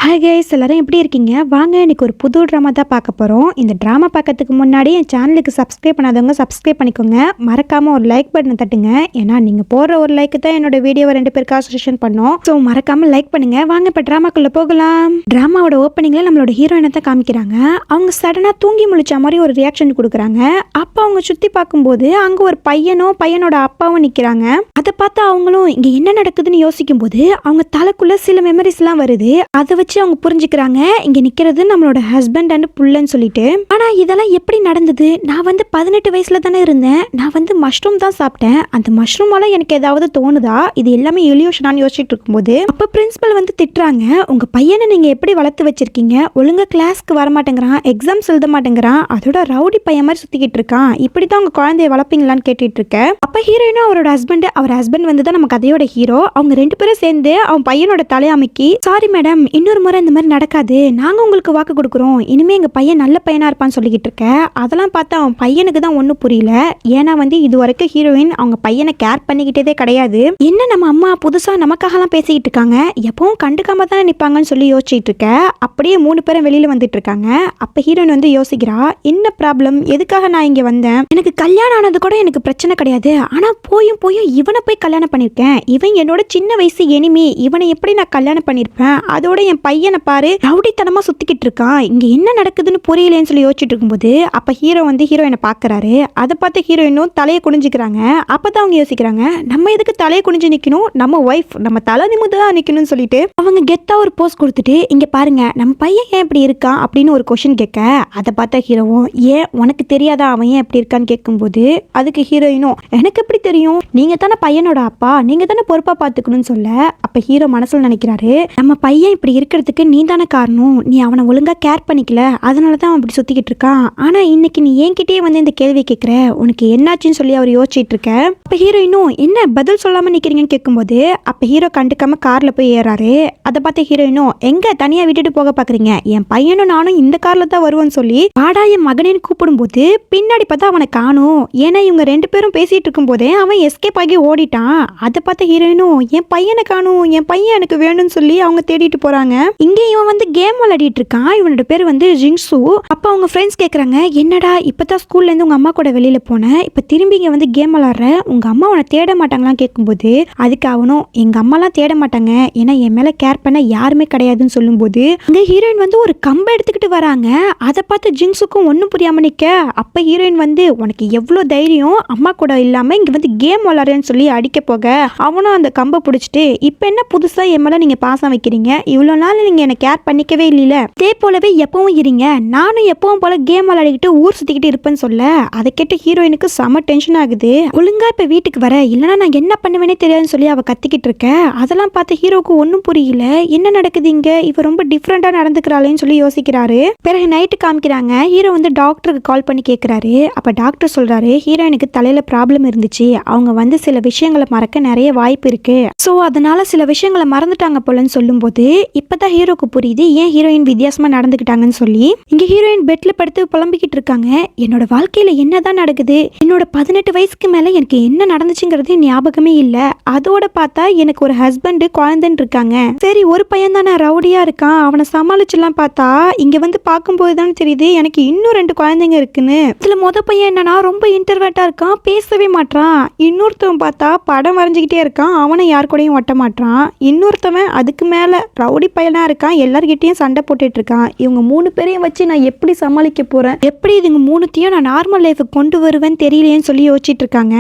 Hi guys, எல்லாரும் எப்படி இருக்கீங்க? வாங்க இன்னைக்கு ஒரு புது ட்ராமா தான் பார்க்க போகிறோம். இந்த ட்ராமா பார்க்கறதுக்கு முன்னாடி என் சேனலுக்கு சப்ஸ்கிரைப் பண்ணாதவங்க சப்ஸ்கிரைப் பண்ணிக்கோங்க. மறக்காமல் ஒரு லைக் பட்டனை தட்டுங்க. ஏன்னா நீங்கள் போடுற ஒரு லைக்கு தான் என்னோட வீடியோவை 2 பேருக்காக சஜஷன் பண்ணோம். ஸோ மறக்காமல் லைக் பண்ணுங்க. வாங்க இப்போ ட்ராமாக்குள்ளே போகலாம். ட்ராமாவோட ஓப்பனிங்கில் நம்மளோட ஹீரோயினை தான் காமிக்கிறாங்க. அவங்க சடனாக தூங்கி முழிச்ச மாதிரி ஒரு ரியாக்ஷன் கொடுக்குறாங்க. அப்போ அவங்க சுற்றி பார்க்கும்போது அங்கே ஒரு பையனோட அப்பாவும் நிற்கிறாங்க. அதை பார்த்து அவங்களும் இங்கே என்ன நடக்குதுன்னு யோசிக்கும் போது அவங்க தலைக்குள்ள சில மெமரிஸ்லாம் வருது. அதை வச்சு அவங்க புரிஞ்சுக்கிறாங்க இங்க நிக்கிறது நம்மளோட ஹஸ்பண்ட் அண்ட் புள்ளன்னு சொல்லிட்டு. ஆனா இதெல்லாம் எப்படி நடந்தது? நான் 18 வயசுல தானே இருந்தேன். நான் மஷ்ரூம் தான் சாப்பிட்டேன். அந்த மஷ்ரூமால எனக்கு ஏதாவது தோணுதா? இது எல்லாமே எலியூஷனான்னு யோசிச்சுட்டு இருக்கும்போது அப்ப பிரின்சிபல் திட்டுறாங்க. உங்க பையனை நீங்க எப்படி வளர்த்து வச்சிருக்கீங்க? ஒழுங்கா கிளாஸ்க்கு வர மாட்டேங்கிறான், எக்ஸாம்ஸ் எழுத மாட்டேங்கிறான், அதோட ரவுடி பையன் மாதிரி சுத்திக்கிட்டு இருக்கான். இப்படிதான் உங்க குழந்தைய வளர்ப்பீங்களான்னு கேட்டுட்டு இருக்க. அப்ப ஹீரோயினும் அவரோட ஹஸ்பண்ட் தான் நம்ம கதையோட ஹீரோ. அவங்க 2 பேரும் சேர்ந்து அவன் பையனோட தலையமைக்கி, சாரி மேடம், இன்னொரு முறை இந்த மாதிரி நடக்காது, நாங்க உங்களுக்கு வாக்கு கொடுக்குறோம், இனிமே எங்க பையன் நல்ல பையனா இருப்பான்னு சொல்லிக்கிட்டு இருக்க. அதெல்லாம் பார்த்து அவன் பையனுக்கு தான் ஒன்றும் புரியல. ஏன்னா இது வரைக்கும் ஹீரோயின் அவங்க பையனை கேர் பண்ணிக்கிட்டதே கிடையாது. என்ன நம்ம அம்மா புதுசா நமக்காகலாம் பேசிக்கிட்டு இருக்காங்க, எப்பவும் கண்டுக்காம தான் நிற்பாங்கன்னு சொல்லி யோசிச்சுட்டு இருக்க. அப்படியே 3 பேரும் வெளியில வந்துட்டு இருக்காங்க. அப்ப ஹீரோயின் யோசிக்கிறா, என்ன ப்ராப்ளம், எதுக்காக நான் இங்க வந்தேன்? எனக்கு கல்யாணம் ஆனது கூட எனக்கு பிரச்சனை கிடையாது. ஆனா போயும் இவனை போய் கல்யாணம் பண்ணிருக்கேன். இவன் என்னோட சின்ன வயசு எனிமி. இவனை எப்படி நான் கல்யாணம் பண்ணிருப்பேன்? அதோட என் பையனை பாரு, ரவுடித்தனமா சுத்திக்கிட்டு இருக்கான். இங்க என்ன நடக்குதுன்னு புரியலன்னு சொல்லி யோசிச்சுட்டு இருக்கும்போது அப்ப ஹீரோயினை பாக்குறாரு. அதை பார்த்து ஹீரோயினும் தலையை குனிஞ்சுக்கிறாங்க. அப்பதான் அவங்க யோசிக்கிறாங்க, நம்ம எதுக்கு தலையை குனிஞ்சு நிக்கணும்? நம்ம ஒய்ஃப், நம்ம தலை நிமிர்ந்துதான் நிக்கணும்னு சொல்லிட்டு அவங்க கெத்தா ஒரு போஸ் கொடுத்துட்டு, இங்க பாருங்க நம்ம பையன் ஏன் இப்படி இருக்கான் அப்படின்னு ஒரு கொஸ்டின் கேட்க, அதை பார்த்தா ஹீரோவும், ஏன் உனக்கு தெரியாதா அவன் ஏன் எப்படி இருக்கான்னு கேட்கும்போது அதுக்கு ஹீரோயினும், எனக்கு எப்படி தெரியும், நீங்க தானே பையனோட அப்பா, நீங்க தானே பொறுப்பா பாத்துக்கணும்னு சொல்ல. அப்ப ஹீரோ மனசுல நினைக்கிறாரு, நம்ம பையன் இப்படி இருக்கிறதுக்கு நீ தானே காரணம், நீ அவனை ஒழுங்கா கேர் பண்ணிக்கல, அதனாலதான் அவன் இப்படி சுத்திக்கிட்டு இருக்கான். ஆனா இன்னைக்கு நீ என்கிட்டயே இந்த கேள்வி கேட்கிற, உனக்கு என்னாச்சுன்னு சொல்லி அவர் யோசிச்சுட்டு இருக்க. அப்ப ஹீரோயினும், என்ன பதில் சொல்லாம நிக்கிறீங்கன்னு கேட்கும்போது அப்ப ஹீரோ கண்டுக்காம கார்ல போய் ஏறாரு. அதை பார்த்து ஹீரோயினும், எங்க தனியா விட்டுட்டு போக பாக்குறீங்க, என் பையனும் நானும் இந்த கார்ல தான் வருவோன்னு சொல்லி வாடா என் மகனேன்னு கூப்பிடும் போது பின்னாடி பார்த்தா அவனை காணும். ஏன்னா இவங்க 2 பேரும் பேசிட்டு இருக்கும் போதே அவன் எஸ்கேப் ஆகி ஓடிட்டான். அதை பார்த்து ஹீரோயினும், என் பையனை காணும், என் பையன் எனக்கு வேணும்னு சொல்லி அவங்க தேடிட்டு போறாங்க. இங்க இவன் கேம் விளையாடிட்டு இருக்கான். இவனோட பேர் ஜிங்சு. அப்ப அவங்க ஃப்ரெண்ட்ஸ் கேக்குறாங்க, என்னடா இப்பதான் ஸ்கூல்ல இருந்து உங்க அம்மா கூட வெளியில போனேன், இப்ப திரும்பி இங்க கேம் விளையாடுற, உங்க அம்மா உன்னை தேட மாட்டாங்களான்னு கேட்கும்போது அதுக்கு அவனும், எங்க அம்மாலாம் தேட மாட்டாங்க, ஏன்னா என் மேல கேர் பண்ண யாருமே கிடையாதுன்னு சொல்லும்போது இந்த ஹீரோயின் ஒரு கம்பை எடுத்துக்கிட்டு வராங்க. அதை பார்த்து ஜிங்ஸுக்கும் ஒன்னும் புரியாம நிக்க. அப்ப ஹீரோயின் உனக்கு எவ்வளவு தைரியம், அம்மா கூட இல்லாம இங்க கேம் விளையாடுறேன்னு சொல்லி அடிக்க போக அவனும் அந்த கம்பை பிடிச்சிட்டு, இப்ப என்ன புதுசா என் மேல நீங்க பாசம் வைக்கிறீங்க, இவ்வளவு நாள் நீங்க என்ன கேர் பண்ணிக்கவே இல்ல, இதே போலவே எப்பவும் இருங்க, நானும் எப்பவும் போல கேம் விளையாடிக்கிட்டு ஊர் சுத்திக்கிட்டு இருப்பேன்னு சொல்ல. அதை கேட்டு ஹீரோயினுக்கு செம டென்ஷன் ஆகுது. ஒழுங்கா இப்ப வீட்டுக்கு வர, இல்லைன்னா நான் என்ன பண்ணுவேனே தெரியாதுன்னு சொல்லி அவ கத்திக்கிட்டு இருக்க. அதெல்லாம் பார்த்து ஹீரோக்கு ஒன்னும் புரியல, என்ன நடக்குது இங்க, இவ ரொம்ப டிஃப்ரெண்டா நடந்துக்கிறாளேன்னு சொல்லி யோசிக்கிறாரு. பிறகு நைட்டு காமிக்கிறாங்க. ஹீரோ டாக்டருக்கு கால் பண்ணி கேட்கிறாரு. அப்ப டாக்டர் சொல்றாரு, ஹீரோயினுக்கு தலையில ப்ராப்ளம் இருந்துச்சு, அவங்க சில விஷயங்களை மறக்க நிறைய வாய்ப்பு இருக்கு, சோ அதனால சில விஷயங்களை மறந்துட்டாங்க போலன்னு சொல்லும் போது இப்பதான் ஹீரோக்கு புரியுது ஏன் ஹீரோயின் வித்தியாசமா நடந்துக்கிட்டாங்கன்னு சொல்லி. இங்க ஹீரோயின் பெட்ல படுத்து புலம்பிக்கிட்டு இருக்காங்க. என்னோட வாழ்க்கையில என்னதான் நடக்குது, என்னோட 18 வயசுக்கு மேல எனக்கு என்ன நடந்துச்சுங்கிறது ஞாபகமே இல்ல, அதோட பார்த்தா எனக்கு ஒரு ஹஸ்பண்ட் குழந்தைன்னு இருக்காங்க, சரி ஒரு பையன் தானே ரவுடியா இருக்கான், அவனை சமாளிச்சுலாம் பார்த்தா இங்க பார்க்கும்போது தான் தெரியுது எனக்கு இன்னும் 2 குழந்தைங்க இருக்குன்னு. இதுல பையன் என்னன்னா ரொம்ப இன்டர்வேட்டா இருக்கான், பேசவே மாட்டான், இன்னொருத்தவன் பார்த்தா படம் வரைஞ்சுக்கிட்டே இருக்கான், அவனை யார் கூடயும் ஒட்ட மாட்டான், இன்னொருத்தவன் அதுக்கு மேல ரவுடி பையனா இருக்கான், எல்லார்கிட்டயும் சண்டை போட்டுட்டு இருக்கான். இவங்க 3 பேரையும் வச்சு நான் எப்படி சமாளிக்க போறேன், எப்படி இதுங்க 3த்தையும் நான் நார்மல் லைஃபுக்கு கொண்டு வருவேன்னு தெரியலையேன்னு சொல்லி யோசிச்சுட்டு இருக்காங்க.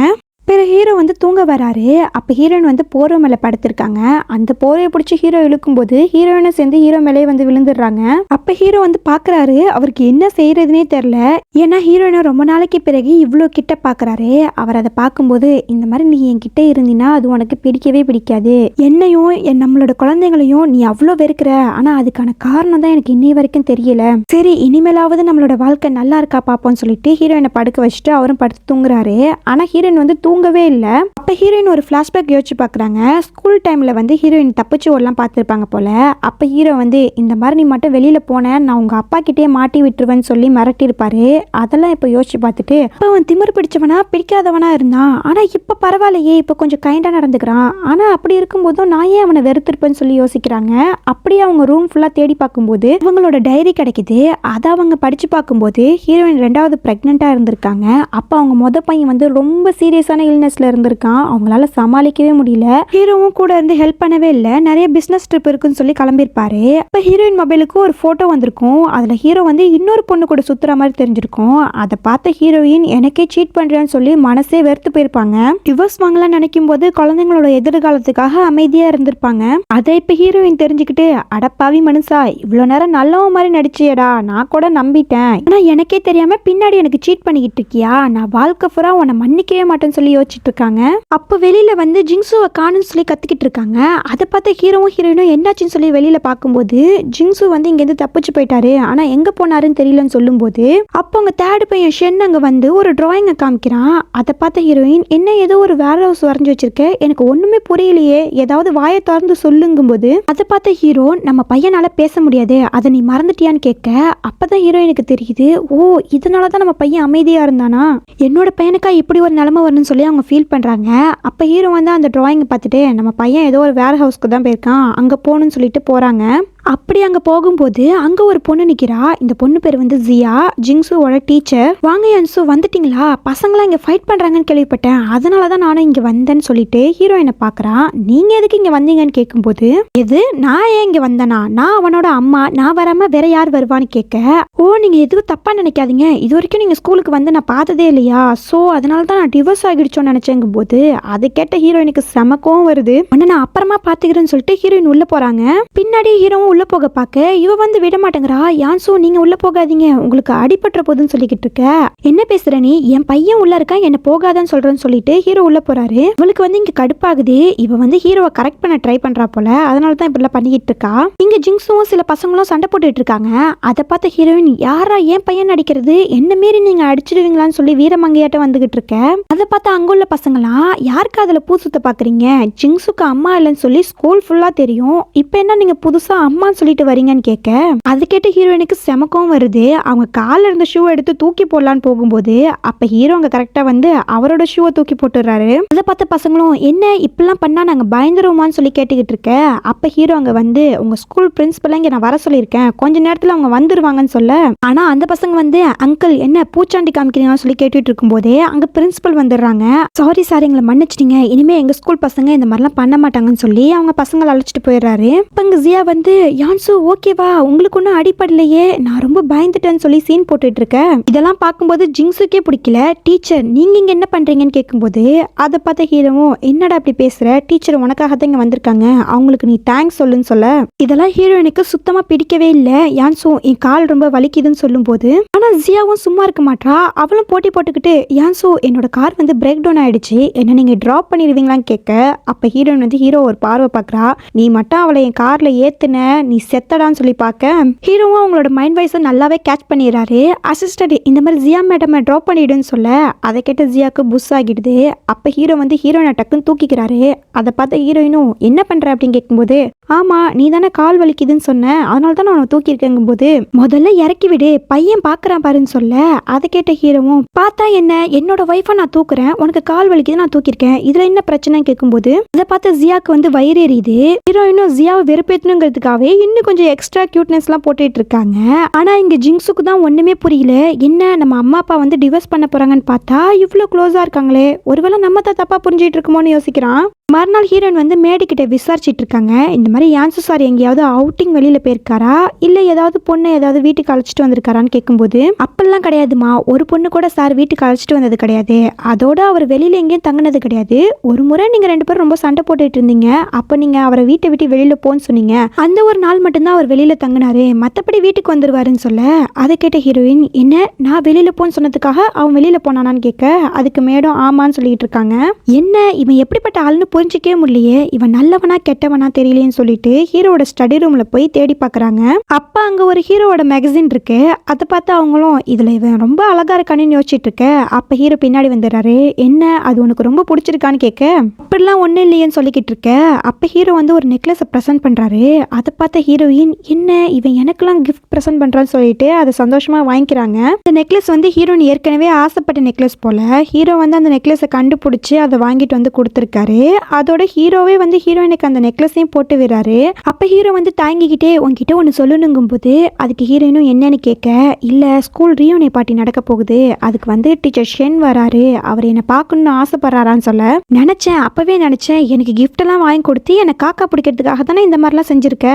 பிறகு ஹீரோ தூங்க வராரு. அப்போ ஹீரோயின் போர்வை மேலே படுத்திருக்காங்க. அந்த போர்வையை பிடிச்சி ஹீரோ இழுக்கும்போது ஹீரோயினை சேர்ந்து ஹீரோ மேலே விழுந்துடுறாங்க. அப்போ ஹீரோ பார்க்குறாரு, அவருக்கு என்ன செய்யறதுனே தெரில. ஏன்னா ஹீரோயினை ரொம்ப நாளைக்கு பிறகு இவ்வளோ கிட்ட பார்க்குறாரு. அவர் அதை பார்க்கும்போது, இந்த மாதிரி நீ என்கிட்ட இருந்தீன்னா அது உனக்கு பிடிக்கவே பிடிக்காது, என்னையும் நம்மளோட குழந்தைங்களையும் நீ அவ்வளோ வெறுக்கிற, ஆனால் அதுக்கான காரணம் தான் எனக்கு இன்னை வரைக்கும் தெரியல, சரி இனிமேலாவது நம்மளோட வாழ்க்கை நல்லா இருக்கா பார்ப்போம்னு சொல்லிட்டு ஹீரோயினை படுக்க வச்சுட்டு அவரும் படுத்து தூங்குறாரு. ஆனால் ஹீரோயின் தூங்கவே இல்லை. அப்ப அப்போ ஹீரோயின் ஒரு ஃப்ளாஷ்பேக் யோசிச்சு பார்க்குறாங்க. ஸ்கூல் டைமில் வந்து ஹீரோயின் தப்பிச்சு ஓடலாம் பார்த்துருப்பாங்க போல். அப்போ ஹீரோ வந்து இந்த மாதிரி நீ மட்டும் வெளியில் போனேன் நான் உங்கள் அப்பா கிட்டே மாட்டி விட்டுருவேன்னு சொல்லி மிரட்டியிருப்பாரு. அதெல்லாம் இப்போ யோசிச்சு பார்த்துட்டு இப்போ அவன் திமிர் பிடிச்சவனா பிடிக்காதவனா இருந்தான். ஆனால் இப்போ பரவாயில்லையே, இப்போ கொஞ்சம் கைண்டாக நடந்துக்கிறான். ஆனால் அப்படி இருக்கும்போதும் நான் ஏன் அவனை வெறுத்திருப்பேன்னு சொல்லி யோசிக்கிறாங்க. அப்படியே அவங்க ரூம் ஃபுல்லாக தேடி பார்க்கும்போது இவங்களோட டைரி கிடைக்குது. அதை அவங்க படித்து பார்க்கும்போது ஹீரோயின் 2வது ப்ரெக்னெண்ட்டாக இருந்திருக்காங்க. அப்போ அவங்க பையன் வந்து ரொம்ப சீரியஸான இல்னஸ்ல இருந்திருக்கான். அவங்களால சமாளிக்கவே முடியல. ஹீரோவும் கூட இருந்து ஹெல்ப் பண்ணவே இல்லை. நிறைய பிஸ்னஸ் ட்ரிப் இருக்குன்னு சொல்லி கிளம்பியிருப்பாரு. இப்போ ஹீரோயின் மொபைலுக்கு ஒரு ஃபோட்டோ வந்திருக்கும். அதில் ஹீரோ வந்து இன்னொரு பொண்ணு கூட சுற்றுற மாதிரி தெரிஞ்சிருக்கும். அதை பார்த்த ஹீரோயின் எனக்கே சீட் பண்ணுறேன்னு சொல்லி மனசே வெறுத்து போயிருப்பாங்க. டிவோர்ஸ் வாங்கலாம் நினைக்கும் போது குழந்தைங்களோட எதிர்காலத்துக்காக அமைதியாக இருந்திருப்பாங்க. அதை இப்போ ஹீரோயின் தெரிஞ்சுக்கிட்டு அடப்பாவி மனுஷா இவ்வளோ நேரம் நல்லவ மாதிரி நடிச்சியடா, நான் கூட நம்பிட்டேன். ஆனால் எனக்கே தெரியாமல் பின்னாடி எனக்கு சீட் பண்ணிக்கிட்டு இருக்கியா, நான் வாழ்க்கை பூரா உன்னை மன்னிக்கவே மாட்டேன்னு சொல்லி யோசிச்சுட்டு இருக்காங்க. அப்போ வெளியில் வந்து ஜிங்ஸுவை காணுன்னு சொல்லி கத்திக்கிட்டு இருக்காங்க. அதை பார்த்த ஹீரோவும் ஹீரோயினும் என்னாச்சுன்னு சொல்லி வெளியில் பார்க்கும்போது ஜிங்ஸு வந்து இங்கேருந்து தப்பிச்சு போயிட்டாரு. ஆனால் எங்கே போனாருன்னு தெரியலன்னு சொல்லும்போது அப்போ அவங்க தேர்ட் பையன் ஷென் அங்கே வந்து ஒரு டிராயிங்கை காமிக்கிறான். அதை பார்த்த ஹீரோயின் என்ன ஏதோ ஒரு வேர் ஹவுஸ் வரைஞ்சி வச்சிருக்கேன், எனக்கு ஒன்றுமே புரியலையே, ஏதாவது வாயை திறந்து சொல்லுங்கும்போது அதை பார்த்த ஹீரோ நம்ம பையனால பேச முடியாது, அதை நீ மறந்துட்டியான்னு கேட்க அப்பதான் ஹீரோயினுக்கு தெரியுது, ஓ இதனால தான் நம்ம பையன் அமைதியாக இருந்தானா, என்னோட பையனுக்கா இப்படி ஒரு நிலைமை வரணும்னு சொல்லி அவங்க ஃபீல் பண்ணுறாங்க. அப்போ ஹீரோ வந்து அந்த டிராயிங்கை பார்த்துட்டு நம்ம பையன் ஏதோ ஒரு வேர் ஹவுஸ்க்கு தான் போயிருக்கான், அங்கே போகணும்னு சொல்லிட்டு போகிறாங்க. அப்படி அங்கே போகும்போது அங்கே ஒரு பொண்ணு நிற்கிறா. இந்த பொண்ணு பேர் வந்து ஜியா, ஜிங்ஸுவோட டீச்சர். வாங்க யன்சு வந்துட்டீங்களா, பசங்களாம் இங்கே ஃபைட் பண்ணுறாங்கன்னு கேள்விப்பட்டேன், அதனால தான் நானும் இங்கே வந்தேன்னு சொல்லிட்டு ஹீரோயினை பார்க்குறான். நீங்கள் எதுக்கு இங்கே வந்தீங்கன்னு கேட்கும்போது எது நான் ஏன் இங்கே வந்தேனா, நான் அவனோட அம்மா, நான் வராமல் வேற யார் வருவான்னு கேட்க, ஓ நீங்கள் எதுவும் தப்பாக நினைக்காதீங்க, இது வரைக்கும் நீங்கள் ஸ்கூலுக்கு வந்து நான் பார்த்ததே இல்லையா, ஸோ அதனால தான் நான் டிவோர்ஸ் ஆகிடுச்சோன்னு நினச்சேங்கும் போது அதை கேட்ட ஹீரோயினுக்கு செமக்கவும் வருது. ஆனால் நான் அப்புறமா பார்த்துக்கிறேன்னு சொல்லிட்டு ஹீரோயின் உள்ளே போகிறாங்க. பின்னாடி ஹீரோவும் உள்ள போக பார்க்க இவ வந்து விட மாட்டேங்கிறா. யான்சோ நீங்க உள்ள போகாதீங்க, உங்களுக்கு அடிபட்டுற போதுன்னு சொல்லிக்கிட்டு இருக்க, என்ன பேசுற நீ, என் பையன் உள்ள இருக்கான் என்ன போகாதான்னு சொல்றேன்னு சொல்லிட்டு ஹீரோ உள்ள போறாரு. இவளுக்கு வந்து இங்க கடுப்பாகுது. இவ வந்து ஹீரோவை கரெக்ட் பண்ண ட்ரை பண்றா போல, அதனால தான் இப்படிலாம் பண்ணிக்கிட்டு இருக்கா. இங்க ஜிங்ஸும் சில பசங்களும் சண்டை போட்டுட்டு இருக்காங்க. அதை பார்த்த ஹீரோயின் யாரா என் பையன் அடிக்கிறது, என்ன மீறி நீங்க அடிச்சிடுவீங்களான்னு சொல்லி வீரமங்கையாட்ட வந்துகிட்டு இருக்க. அதை பார்த்து அங்குள்ள பசங்களாம் யாருக்கு அதுல பூ சுத்த பாக்குறீங்க, ஜிங்ஸுக்கு அம்மா இல்லைன்னு சொல்லி ஸ்கூல் ஃபுல்லா தெரியும், இப்ப என்ன நீங்க புதுசா அம்மான்னு சொல்லிட்டு வரீங்கன்னு கேட்க அது கேட்டு ஹீரோயினுக்கு செமக்கம் வருது. அவங்க காலில் இருந்த ஷூ எடுத்து தூக்கி போடலான்னு போகும்போது அப்ப ஹீரோ அங்க கரெக்டா வந்து அவரோட ஷூவை தூக்கி போட்டுறாரு. அதை பார்த்த பசங்களும் என்ன இப்பெல்லாம் பண்ணா நாங்க பயந்துருவோமான்னு சொல்லி கேட்டுக்கிட்டு இருக்க. அப்ப ஹீரோ அங்க வந்து உங்க ஸ்கூல் பிரின்சிபல் இங்க நான் வர சொல்லியிருக்கேன், கொஞ்ச நேரத்துல அவங்க வந்துருவாங்கன்னு சொல்ல, ஆனா அந்த பசங்க வந்து அங்கிள் என்ன பூச்சாண்டி காமிக்கிறீங்கன்னு சொல்லி கேட்டுட்டு இருக்கும் போதே அங்க பிரின்சிபல் வந்துடுறாங்க. சாரி சார் எங்களை மன்னிச்சிட்டீங்க, இனிமே எங்க ஸ்கூல் பசங்க இந்த மாதிரிலாம் பண்ண மாட்டாங்கன்னு சொல்லி அவங்க பசங்களை அழைச்சிட்டு போயிடுறாரு. இப்ப இங்க ஜியா வந்து யான்சு ஓகேவா உங்களுக்கு ஒன்றும் அடிப்படலையே, நான் ரொம்ப பயந்துட்டேன்னு சொல்லி சீன் போட்டுட்டு இருக்கேன். இதெல்லாம் பார்க்கும்போது ஜிங்ஸுக்கே பிடிக்கல. டீச்சர் நீங்க இங்க என்ன பண்றீங்கன்னு கேட்கும்போது அதை பார்த்த ஹீரோவும் என்னடா அப்படி பேசுற, டீச்சர் உனக்காக தான் இங்க வந்திருக்காங்க, அவங்களுக்கு நீ தேங்க்ஸ் சொல்லுன்னு சொல்ல இதெல்லாம் ஹீரோயினுக்கு சுத்தமா பிடிக்கவே இல்லை. யான்சு என் கால் ரொம்ப வலிக்குதுன்னு சொல்லும் போது ஆனா ஜியாவும் சும்மா இருக்க மாட்டா. அவளும் போட்டி போட்டுக்கிட்டு யான்சு என்னோட கார் வந்து பிரேக் டவுன் ஆயிடுச்சு, என்ன நீங்க டிராப் பண்ணிடுவீங்களான்னு கேட்க அப்ப ஹீரோயின் வந்து ஹீரோ ஒரு பார்வை பார்க்கறா. நீ மட்டும் அவளை என் கார்ல ஏத்துன நீ செத்தடான்னு சொல்லி பார்க்க ஹீரோவும் அவங்களோட மைண்ட் வாய்ஸை நல்லாவே கேட்ச் பண்ணிடுறாரு. அசிஸ்டன்ட் இந்த மாதிரி ஜியா மேடம் ட்ராப் பண்ணிடுன்னு சொல்ல அதை கேட்ட ஜியாவுக்கு புஷ் ஆகிடுது. அப்ப ஹீரோ வந்து ஹீரோயினை டக்குன்னு தூக்கிக்கிறாரு. அதை பார்த்த ஹீரோயினும் என்ன பண்ற அப்படின்னு கேட்கும்போது ஆமா நீ தானே கால் வலிக்குதுன்னு சொன்ன, அதனால தான் நான் தூக்கி இருக்கேங்கும் போது முதல்ல இறக்கி விடு பையன் பாக்குறான் பாருன்னு சொல்ல அதை கேட்ட ஹீரோவும் பார்த்தா என்ன என்னோட ஒய்ஃபை நான் தூக்குறேன், உனக்கு கால் வலிக்குது நான் தூக்கிருக்கேன், இதுல என்ன பிரச்சனை கேட்கும்போது அதை பார்த்து ஜியாவுக்கு வந்து வயிறு எரியுது. ஹீரோயினும் ஜியாவை வெறுப்பேற்றணுங்கிறதுக்காகவே இன்னும் கொஞ்சம் எக்ஸ்ட்ரா கியூட்னஸ்லாம் போட்டுட்டு இருக்காங்க. ஆனா இங்க ஜிங்ஸுக்கு தான் ஒண்ணுமே புரியல, என்ன நம்ம அம்மா அப்பா வந்து டிவோர்ஸ் பண்ண போறாங்கன்னு பார்த்தா இவ்வளோ க்ளோஸா இருக்காங்களே, ஒருவேளை நம்ம தான் தப்பா புரிஞ்சிட்டு இருக்கோமோன்னு யோசிக்கிறான். மறுநாள் ஹீரோயின் வந்து மேடிக்கிட்ட விசாரிச்சுட்டு இருக்காங்க. இந்த மாதிரி யான்சு சார் எங்கேயாவது அவுட்டிங் வெளியில போயிருக்காரா இல்ல ஏதாவது பொண்ணு ஏதாவது வீட்டுக்கு அழைச்சிட்டு வந்திருக்காரான்னு கேட்கும்போது அப்பெல்லாம் கிடையாதுமா, ஒரு பொண்ணு கூட சார் வீட்டுக்கு அழைச்சிட்டு வந்தது கிடையாது, அதோட அவர் வெளியில எங்கேயும் தங்கினது கிடையாது, ஒரு முறை நீங்க 2 பேரும் ரொம்ப சண்டை போட்டுட்டு இருந்தீங்க, அப்ப நீங்க அவரை வீட்டை விட்டு வெளியில போன்னு சொன்னீங்க, அந்த ஒரு நாள் மட்டும்தான் அவர் வெளியில தங்கினாரு, மத்தபடி வீட்டுக்கு வந்துருவாருன்னு சொல்ல அதை கேட்ட ஹீரோயின் என்ன நான் வெளியில போன்னு சொன்னதுக்காக அவன் வெளியில போனானான்னு கேட்க அதுக்கு மேடம் ஆமான்னு சொல்லிட்டு இருக்காங்க. என்ன இவன் எப்படிப்பட்ட ஆளுன்னு புரிஞ்சிக்கவே முடியலையே, இவன் நல்லவனா கெட்டவனா தெரியலேன்னு சொல்லிட்டு ஹீரோட ஸ்டடி ரூம்ல போய் தேடி பாக்குறாங்க. அப்ப அங்க ஒரு ஹீரோவோட மேகசின் இருக்கு. அதை பார்த்து அவங்களும் இதுல இவன் ரொம்ப அழகா இருக்கான்னு யோசிச்சுட்டு இருக்க. அப்ப ஹீரோ பின்னாடி வந்துடுறாரு. என்ன அது உனக்கு ரொம்ப பிடிச்சிருக்கான்னு கேட்க, அப்படிலாம் ஒன்றும் இல்லையேன்னு சொல்லிக்கிட்டு இருக்க. அப்ப ஹீரோ வந்து ஒரு நெக்லஸை ப்ரெசென்ட் பண்றாரு. அதை பார்த்த ஹீரோயின் என்ன இவன் எனக்கெல்லாம் கிஃப்ட் ப்ரெசென்ட் பண்றான்னு சொல்லிட்டு அதை சந்தோஷமா வாங்கிக்கிறாங்க. இந்த நெக்லஸ் வந்து ஹீரோயின் ஏற்கனவே ஆசைப்பட்ட நெக்லஸ் போல. ஹீரோ வந்து அந்த நெக்லஸை கண்டுபிடிச்சு அதை வாங்கிட்டு வந்து கொடுத்துருக்காரு. அதோட ஹீரோவே வந்து ஹீரோயினுக்கு அந்த நெக்லஸையும் போட்டு விடுறாரு. அப்ப ஹீரோ வந்து தாங்கிக்கிட்டே உன்கிட்ட ஒன்று சொல்லணுங்கும் போது அதுக்கு ஹீரோயினும் என்னன்னு கேட்க, இல்ல ஸ்கூல் ரீயூனியன் பார்ட்டி நடக்க போகுது, அதுக்கு வந்து டீச்சர் ஷென் வராரு, அவர் என்னை பார்க்கணும்னு ஆசைப்படுறாரான்னு சொல்ல நினைச்சேன். அப்பவே நினைச்சேன் எனக்கு கிஃப்ட் எல்லாம் வாங்கி கொடுத்து என்னை காக்கா பிடிக்கிறதுக்காக தானே இந்த மாதிரிலாம் செஞ்சிருக்க.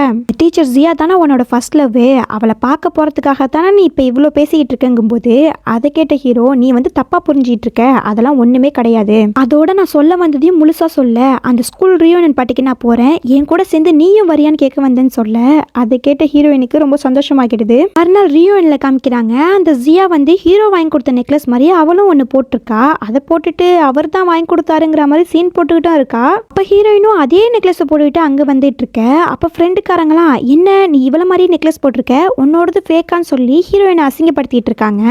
டீச்சர் ஜியா தானே உன்னோட ஃபர்ஸ்ட் லவ், அவளை பார்க்க போறதுக்காக தானே நீ இப்ப இவ்வளோ பேசிக்கிட்டு இருக்கங்கும் போது அதை கேட்ட ஹீரோ, நீ வந்து தப்பா புரிஞ்சிட்டு இருக்க, அதெல்லாம் ஒண்ணுமே கிடையாது. அதோட நான் சொல்ல வந்ததையும் முழுசா சொல்ல, அந்த ஸ்கூல் ரீயூனியன் பார்ட்டிக்கு நான் போறேன், என் கூட சேர்ந்து நீயும் வரியான்னு கேட்க வந்தேன்னு சொல்ல அதை கேட்ட ஹீரோயினுக்கு ரொம்ப சந்தோஷமாகிடுது. மறுநாள் ரீயூனியன்ல காமிக்கிறாங்க. அந்த ஜியா வந்து ஹீரோ வாங்கி கொடுத்த நெக்லஸ் மாதிரி அவளும் ஒன்று போட்டிருக்கா. அதை போட்டுட்டு அவர் தான் வாங்கி கொடுத்தாருங்கிற மாதிரி சீன் போட்டுக்கிட்டும் இருக்கா. அப்ப ஹீரோயினும் அதே நெக்லஸ் போட்டுக்கிட்டு அங்க வந்துட்டு இருக்க. அப்ப ஃப்ரெண்டுக்காரங்களாம் என்ன நீ இவ்வளவு மாதிரி நெக்லஸ் போட்டிருக்க, உன்னோடது ஃபேக்கான்னு சொல்லி ஹீரோயினை அசிங்கப்படுத்திட்டு இருக்காங்க.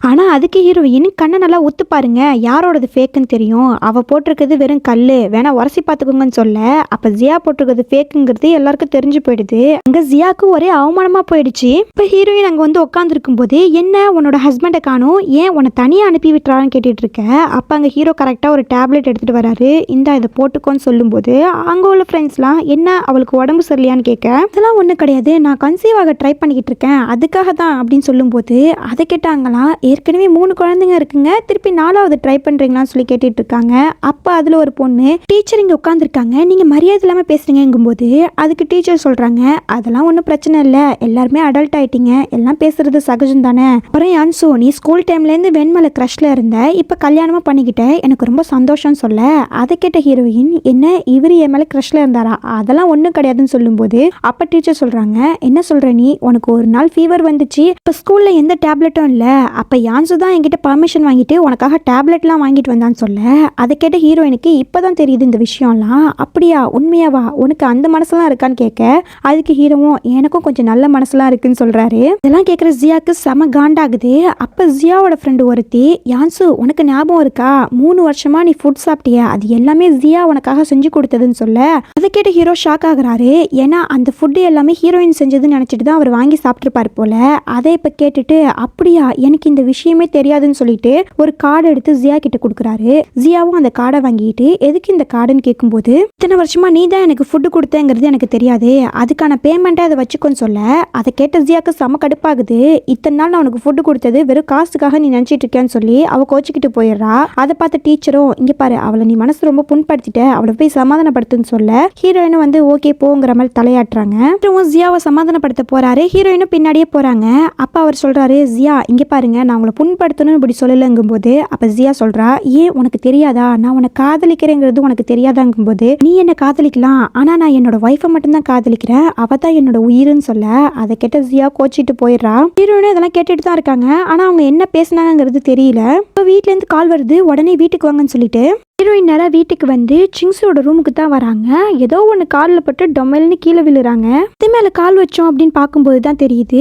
ஆனா அதுக்கு ஹீரோயின் கண்ணை நல்லா ஒத்து பாருங்க, யாரோடது ஃபேக்குன்னு தெரியும், அவ போட்டிருக்கிறது வெறும் கல்லு, வேணா உரசி பார்த்துக்கோங்கன்னு சொல்ல அப்ப ஜியா போட்டிருக்கிறது ஃபேக்குங்கிறது எல்லாருக்கும் தெரிஞ்சு போயிடுது. அங்க ஜியாக்கு ஒரே அவமானமா போயிடுச்சு. இப்ப ஹீரோயின் அங்க வந்து உட்கார்ந்து இருக்கும் போது என்ன உன்னோட ஹஸ்பண்டை காணும், ஏன் உன்னை தனியா அனுப்பி விட்டுறான்னு கேட்டுட்டு இருக்க. அப்ப அங்க ஹீரோ கரெக்டா ஒரு டேப்லெட் எடுத்துட்டு வராரு. இந்த இதை போட்டுக்கோன்னு சொல்லும் போது அங்க உள்ள ஃப்ரெண்ட்ஸ்லாம் என்ன அவளுக்கு உடம்பு சரியில்லையான்னு கேட்க, அதெல்லாம் ஒண்ணு கிடையாது, நான் கன்சீவ் ஆக ட்ரை பண்ணிக்கிட்டு இருக்கேன், அதுக்காக தான் அப்படின்னு சொல்லும் போது அதை கேட்டாங்களாம். ஏற்கனவே 3 குழந்தைங்க இருக்குங்க, திருப்பி 4வது ட்ரை பண்றீங்களான்னு சொல்லி கேட்டுட்டு இருக்காங்க. அப்ப அதுல ஒரு பொண்ணு, டீச்சர் இங்க உட்காந்துருக்காங்க, நீங்க மரியாதை இல்லாம பேசுறீங்கும் போது அதுக்கு டீச்சர் சொல்றாங்க, அதெல்லாம் ஒன்றும் பிரச்சனை இல்லை, எல்லாருமே அடல்ட் ஆயிட்டீங்க, எல்லாம் பேசுறது சகஜம் தானே. அப்புறம் யான்சோ நீ ஸ்கூல் டைம்ல இருந்து வெண்மலை க்ரஷ்ல இருந்த, இப்ப கல்யாணமா பண்ணிக்கிட்ட, எனக்கு ரொம்ப சந்தோஷம் சொல்ல அதை கேட்ட ஹீரோயின் என்ன இவரு என் மேல க்ரஷ்ல இருந்தாரா, அதெல்லாம் ஒன்றும் கிடையாதுன்னு சொல்லும் போது அப்ப டீச்சர் சொல்றாங்க, என்ன சொல்ற நீ, உனக்கு ஒரு நாள் ஃபீவர் வந்துச்சு, இப்ப ஸ்கூல்ல எந்த டேப்லெட்டும் இல்ல, அப்ப யான்சு தான் என்கிட்ட பர்மிஷன் வாங்கிட்டு உனக்காக டேப்லெட்லாம் வாங்கிட்டு வந்தான்னு சொல்ல அதை கேட்ட ஹீரோயினுக்கு இப்பதான் தெரியுது இந்த விஷயம்லாம். அப்படியா உண்மையாவா, உனக்கு அந்த மனசுலாம் இருக்கான்னு கேட்க அதுக்கு ஹீரோவும் எனக்கும் கொஞ்சம் நல்ல மனசுலாம் இருக்குன்னு சொல்றாரு. இதெல்லாம் கேட்குற ஜியாக்கு செம காண்டாகுது. அப்ப ஜியாவோட ஃப்ரெண்டு ஒருத்தி, யான்சு உனக்கு ஞாபகம் இருக்கா 3 வருஷமா நீ ஃபுட் சாப்பிட்டியா, அது எல்லாமே ஜியா உனக்காக செஞ்சு கொடுத்ததுன்னு சொல்ல அதை கேட்ட ஹீரோ ஷாக் ஆகுறாரு. ஏன்னா அந்த ஃபுட்டு எல்லாமே ஹீரோயின் செஞ்சதுன்னு நினைச்சிட்டு தான் அவர் வாங்கி சாப்பிட்டுருப்பாரு போல. அதை இப்ப கேட்டுட்டு அப்படியா எனக்கு இந்த விஷயமே தெரியாதுன்னு சொல்லிட்டு ஒரு கார்டு எடுத்து ஜியா கிட்ட கொடுக்குறாரு. ஜியாவும் அந்த கார்டை வாங்கிட்டு எதுக்கு இந்த கார்டுன்னு கேட்கும்போது, இத்தனை வருஷமா நீ தான் எனக்கு ஃபுட்டு கொடுத்தேங்கிறது எனக்கு தெரியாது, அதுக்கான பேமெண்ட்டை அதை வச்சுக்கோன்னு சொல்ல அதை கேட்ட ஜியாக்கு செம கடுப்பாகுது. இத்தனை நாள் நான் உனக்கு ஃபுட்டு கொடுத்தது வெறும் காசுக்காக நீ நினைச்சிட்டு இருக்கேன்னு சொல்லி அவ கோச்சிக்கிட்டு போயிடுறா. அதை பார்த்த டீச்சரும் இங்க பாரு அவளை நீ மனசு ரொம்ப புண்படுத்திட்ட, அவளை போய் சமாதானப்படுத்துன்னு சொல்ல ஹீரோயினும் வந்து ஓகே போங்கிற மாதிரி தலையாட்டுறாங்க. ஜியாவை சமாதானப்படுத்த போறாரு. ஹீரோயினும் பின்னாடியே போறாங்க. அப்ப அவர் சொல்றாரு, ஜியா இங்க பாருங்க நான் உங்களை புண்படுத்தணும் இப்படி சொல்லலங்கும் போது அப்ப ஜியா சொல்றா, ஏன் உனக்கு தெரியாதா நான் உன்னை காதலிக்கிறேங்கிறது உனக்கு தெரியாதாங்கும் போது, நீ என்ன காதலிக்கலாம் ஆனா நான் என்னோட ஒய்ஃபை மட்டும்தான் காதலிக்கிறேன், அவ தான் என்னோட உயிர்னு சொல்ல அதை கேட்ட ஜியா கோச்சிட்டு போயிடுறா. ஹீரோயினும் இதெல்லாம் கேட்டுட்டு தான் இருக்காங்க. ஆனா அவங்க என்ன பேசினாங்கிறது தெரியல. இப்ப வீட்ல இருந்து கால் வருது, உடனே வீட்டுக்கு வாங்கன்னு சொல்லிட்டு ஹீரோயின் நேரா வீட்டுக்கு வந்து சிங்ஸோட ரூமுக்கு தான் வராங்க. ஏதோ ஒன்று காலில் பட்டு டொமைல்னு கீழே விழுறாங்க. இது மேலே கால் வச்சோம் அப்படின்னு பார்க்கும்போது தான் தெரியுது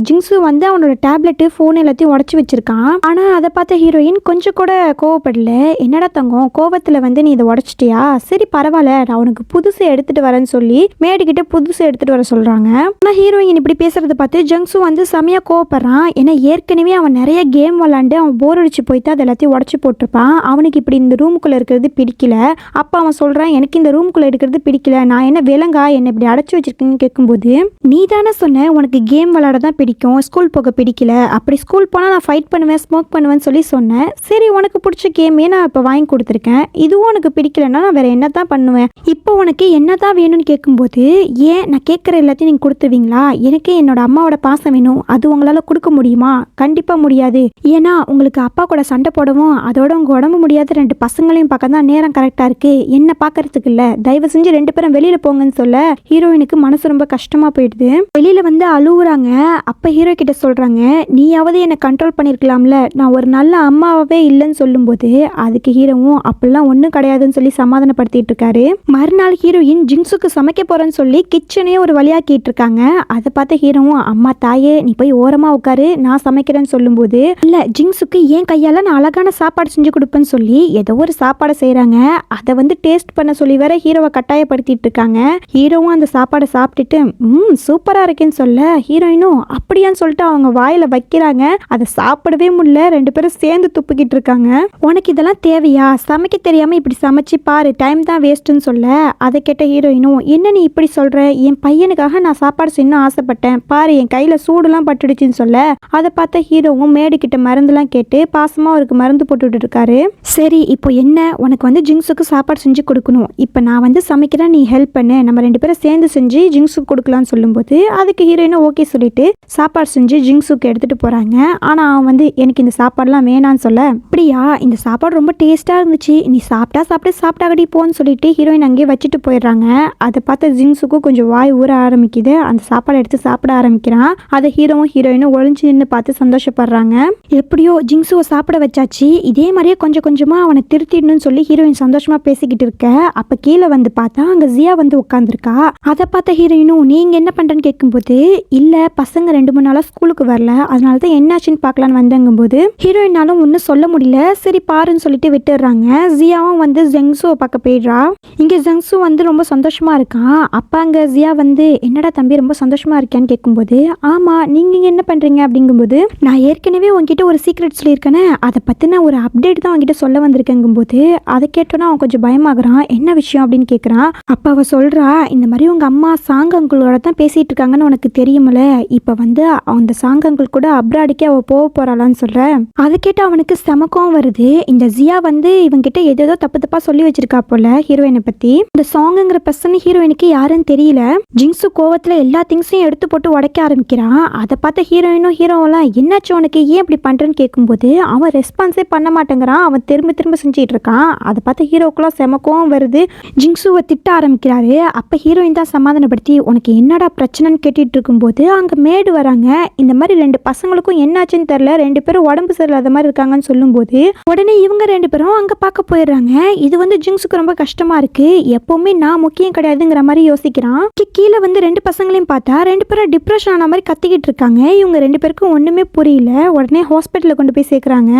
ஜிங்ஸு வந்து அவனோட டேப்லெட்டு ஃபோன் எல்லாத்தையும் உடச்சி வச்சிருக்கான். ஆனால் அதை பார்த்த ஹீரோயின் கொஞ்சம் கூட கோவப்படல. என்னடா தங்கம் கோவத்தில் வந்து நீ இதை உடச்சிட்டியா, சரி பரவாயில்ல நான் உனக்கு புதுசு எடுத்துட்டு வரேன்னு சொல்லி மேடிக்கிட்ட புதுசு எடுத்துட்டு வர சொல்றாங்க. ஆனால் ஹீரோயின் இப்படி பேசுறத பார்த்து ஜங்ஸு வந்து செமையா கோவப்படுறான். ஏன்னா ஏற்கனவே அவன் நிறைய கேம் விளாண்டு அவன் போர் அடிச்சு போயிட்டு அதை எல்லாத்தையும் உடச்சி போட்டிருப்பான். அவனுக்கு இப்படி இந்த ரூமுக்குள்ள இருக்கிறது பிடிக்கல. அப்ப அவன் சொல்றான், எனக்கு இந்த ரூம்குள்ள இருக்கிறது பிடிக்கல, நான் என்ன விலங்கா என்ன இப்படி அடைச்சு வச்சிருக்கீங்கன்னு கேட்கும்போது, நீ தானே சொன்ன உனக்கு கேம் விளையாட தான் பிடிக்கும், ஸ்கூல் போக பிடிக்கல, அப்படி ஸ்கூல் போனா நான் ஃபைட் பண்ணுவேன் ஸ்மோக் பண்ணுவேன்னு சொல்லி சொன்னேன், சரி உனக்கு பிடிச்ச கேமே நான் இப்போ வாங்கி கொடுத்துருக்கேன், இதுவும் உனக்கு பிடிக்கலன்னா நான் வேற என்ன தான் பண்ணுவேன், இப்போ உனக்கு என்ன தான் வேணும்னு கேட்கும்போது, ஏன் நான் கேட்குற எல்லாத்தையும் நீங்கள் கொடுத்துவீங்களா, எனக்கு என்னோட அம்மாவோட பாசம் வேணும், அது உங்களால் கொடுக்க முடியுமா, கண்டிப்பாக முடியாது, ஏன்னா உங்களுக்கு அப்பா கூட சண்டை போடவும் அதோட உங்கள் உடம்பு முடியாத 2 பசங்களையும் ஹீரோயின் பார்க்க தான் நேரம் கரெக்டா இருக்கு, என்ன பாக்குறதுக்கு இல்ல, தயவு செஞ்சு 2 பேரும் வெளியில போங்கன்னு சொல்ல ஹீரோயினுக்கு மனசு ரொம்ப கஷ்டமா போயிடுது. வெளியில வந்து அழுவுறாங்க. அப்ப ஹீரோ கிட்ட சொல்றாங்க, நீயாவது என்ன கண்ட்ரோல் பண்ணிருக்கலாம்ல, நான் ஒரு நல்ல அம்மாவே இல்லைன்னு சொல்லும்போது அதுக்கு ஹீரோவும் அப்படிலாம் ஒன்றும் கிடையாதுன்னு சொல்லி சமாதானப்படுத்திட்டு இருக்காரு. மறுநாள் ஹீரோயின் ஜிங்ஸுக்கு சமைக்க போறேன்னு சொல்லி கிச்சனே ஒரு வழியாக்கிட்டு இருக்காங்க. அதை பார்த்த ஹீரோவும், அம்மா தாயே நீ போய் ஓரமா உட்காரு, நான் சமைக்கிறேன்னு சொல்லும்போது, இல்ல ஜிங்ஸுக்கு ஏன் கையால நான் அழகான சாப்பாடு செஞ்சு கொடுப்பேன்னு சொல்லி ஏதோ ஒரு சாப்பாடை செய்யறாங்க. அதை வந்து டேஸ்ட் பண்ண சொல்லி வேற ஹீரோவை கட்டாயப்படுத்திட்டு இருக்காங்க. ஹீரோவும் அந்த சாப்பாடை சாப்பிட்டுட்டு சூப்பரா இருக்கேன்னு சொல்ல ஹீரோயினும் அப்படியான்னு சொல்லிட்டு அவங்க வாயில வைக்கிறாங்க. அதை சாப்பிடவே முடியல, 2 பேரும் சேர்ந்து துப்பிக்கிட்டு இருக்காங்க. உனக்கு இதெல்லாம் தேவையா, சமைக்க தெரியாம இப்படி சமைச்சு பாரு, டைம் தான் வேஸ்ட்னு சொல்ல அதை கேட்ட ஹீரோயினும், என்ன நீ இப்படி சொல்ற, என் பையனுக்காக நான் சாப்பாடு செய்யணும் ஆசைப்பட்டேன், பாரு என் கையில சூடுலாம் பட்டுடுச்சுன்னு சொல்ல அதை பார்த்த ஹீரோவும் மேடு கிட்ட மருந்துலாம் கேட்டு பாசமா அவருக்கு மருந்து போட்டுட்டு இருக்காரு. சரி இப்போ என்ன, உனக்கு வந்து ஜிங்ஸுக்கு சாப்பாடு செஞ்சு கொடுக்கணும், இப்போ நான் வந்து சமைக்கிறேன், நீ ஹெல்ப் பண்ணு, நம்ம 2 பேரும் சேர்ந்து செஞ்சு ஜிங்ஸுக்கு கொடுக்கலாம்னு சொல்லும்போது அதுக்கு ஹீரோயினும் ஓகே சொல்லிட்டு சாப்பாடு செஞ்சு ஜிங்ஸுக்கு எடுத்துட்டு போறாங்க. ஆனா அவன் வந்து எனக்கு இந்த சாப்பாடுலாம் வேணான்னு சொல்ல, அப்படியா இந்த சாப்பாடு ரொம்ப டேஸ்டா இருந்துச்சு, நீ சாப்பிட்டாகடி போன்னு சொல்லிட்டு ஹீரோயின் அங்கேயே வச்சுட்டு போயிடுறாங்க. அதை பார்த்த ஜிங்ஸுக்கும் கொஞ்சம் வாய் ஊற ஆரம்பிக்குது. அந்த சாப்பாடை எடுத்து சாப்பிட ஆரம்பிக்கிறான். அதை ஹீரோவும் ஹீரோயினும் ஒளிஞ்சு நின்று பார்த்து சந்தோஷப்படுறாங்க. எப்படியோ ஜிங்ஸுவை சாப்பிட வச்சாச்சு, இதே மாதிரியே கொஞ்சம் கொஞ்சமா அவனை திருத்திடணும்னு சொல்லி ஹீரோயின் சந்தோஷமா பேசிக்கிட்டு இருக்க. அப்ப கீழே வந்து பார்த்தா அங்க ஜியா வந்து உட்காந்துருக்கா. அதை பார்த்த ஹீரோயினும் நீங்க என்ன பண்றேன்னு கேட்கும்போது, இல்ல பசங்க 2-3 நாளா ஸ்கூலுக்கு வரல, அதனாலதான் என்னாச்சுன்னு பார்க்கலான்னு வந்தங்கும்போது ஹீரோயினாலும் ஒன்னும் சொல்ல முடியல. சரி பாருன்னு சொல்லிட்டு விட்டுடுறாங்க. ஜியாவும் வந்து ஜெங்ஸுவை பார்க்க போயிடுறா. இங்க ஜெங்ஸு வந்து ரொம்ப சந்தோஷமா இருக்கான். அப்ப அங்க ஜியா வந்து என்னடா தம்பி ரொம்ப சந்தோஷமா இருக்கியான்னு கேட்கும்போது, ஆமா நீங்க என்ன பண்றீங்க அப்படிங்கும்போது, நான் ஏற்கனவே உங்ககிட்ட ஒரு சீக்ரெட் சொல்லியிருக்கேனே, அதை பத்தின ஒரு அப்டேட் தான் உங்ககிட்ட சொல்ல வந்திருக்கேங்கும்போது அதை கேட்டோன்னா அவன் கொஞ்சம் பயமாகறான். என்ன விஷயம் அப்படின்னு கேட்குறான். அப்ப அவ சொல்றா, இந்த மாதிரி உங்க அம்மா சாங் அங்கிளோட தான் பேசிட்டு இருக்காங்கன்னு உனக்கு தெரியுமில்ல, இப்ப வந்து அந்த சாங் அங்கிள் கூட அப்ராடுக்கே அவ போக போறாளான்னு சொல்ற. அதை கேட்டு அவனுக்கு செமக்கம் வருது. இந்த ஜியா வந்து இவங்கிட்ட ஏதோ தப்பா சொல்லி வச்சிருக்கா போல ஹீரோயினை பத்தி. இந்த சாங்குங்கிற பர்சன் ஹீரோயினுக்கு யாருன்னு தெரியல. ஜிங்ஸு கோவத்துல எல்லா திங்ஸையும் எடுத்து போட்டு உடைக்க ஆரம்பிக்கிறான். அதை பார்த்த ஹீரோயினும் ஹீரோவெல்லாம் என்னாச்சு உனக்கு, ஏன் இப்படி பண்றேன்னு கேட்கும்போது அவன் ரெஸ்பான்ஸே பண்ண மாட்டேங்கிறான். அவன் திரும்ப செஞ்சிட்டு இருக்கான். அதை பார்த்து ஹீரோக்குலாம் செமக்கம் வருது. ஜிங்ஸுவை திட்ட ஆரம்பிக்கிறாரு. அப்ப ஹீரோயின் தான் சமாதானப்படுத்தி, உனக்கு என்னடா பிரச்சனைன்னு கேட்டுட்டு இருக்கும்போது அங்க மேடு வராங்க. இந்த மாதிரி 2 பசங்களுக்கும் என்னாச்சுன்னு தெரியல, 2 பேரும் உடம்பு சரியில்லாத மாதிரி இருக்காங்கன்னு சொல்லும்போது உடனே இவங்க 2 பேரும் அங்க பார்க்க போயிடுறாங்க. இது வந்து ஜிங்ஸுக்கு ரொம்ப கஷ்டமா இருக்கு. எப்பவுமே நான் முக்கியம் கிடையாதுங்கிற மாதிரி யோசிக்கிறான். கீழே வந்து 2 பசங்களையும் பார்த்தா 2 பேரும் டிப்ரெஷன் ஆன மாதிரி கத்திக்கிட்டு இருக்காங்க. இவங்க 2 பேருக்கும் ஒண்ணுமே புரியல. உடனே ஹாஸ்பிட்டல்ல கொண்டு போய் சேர்க்கறாங்க.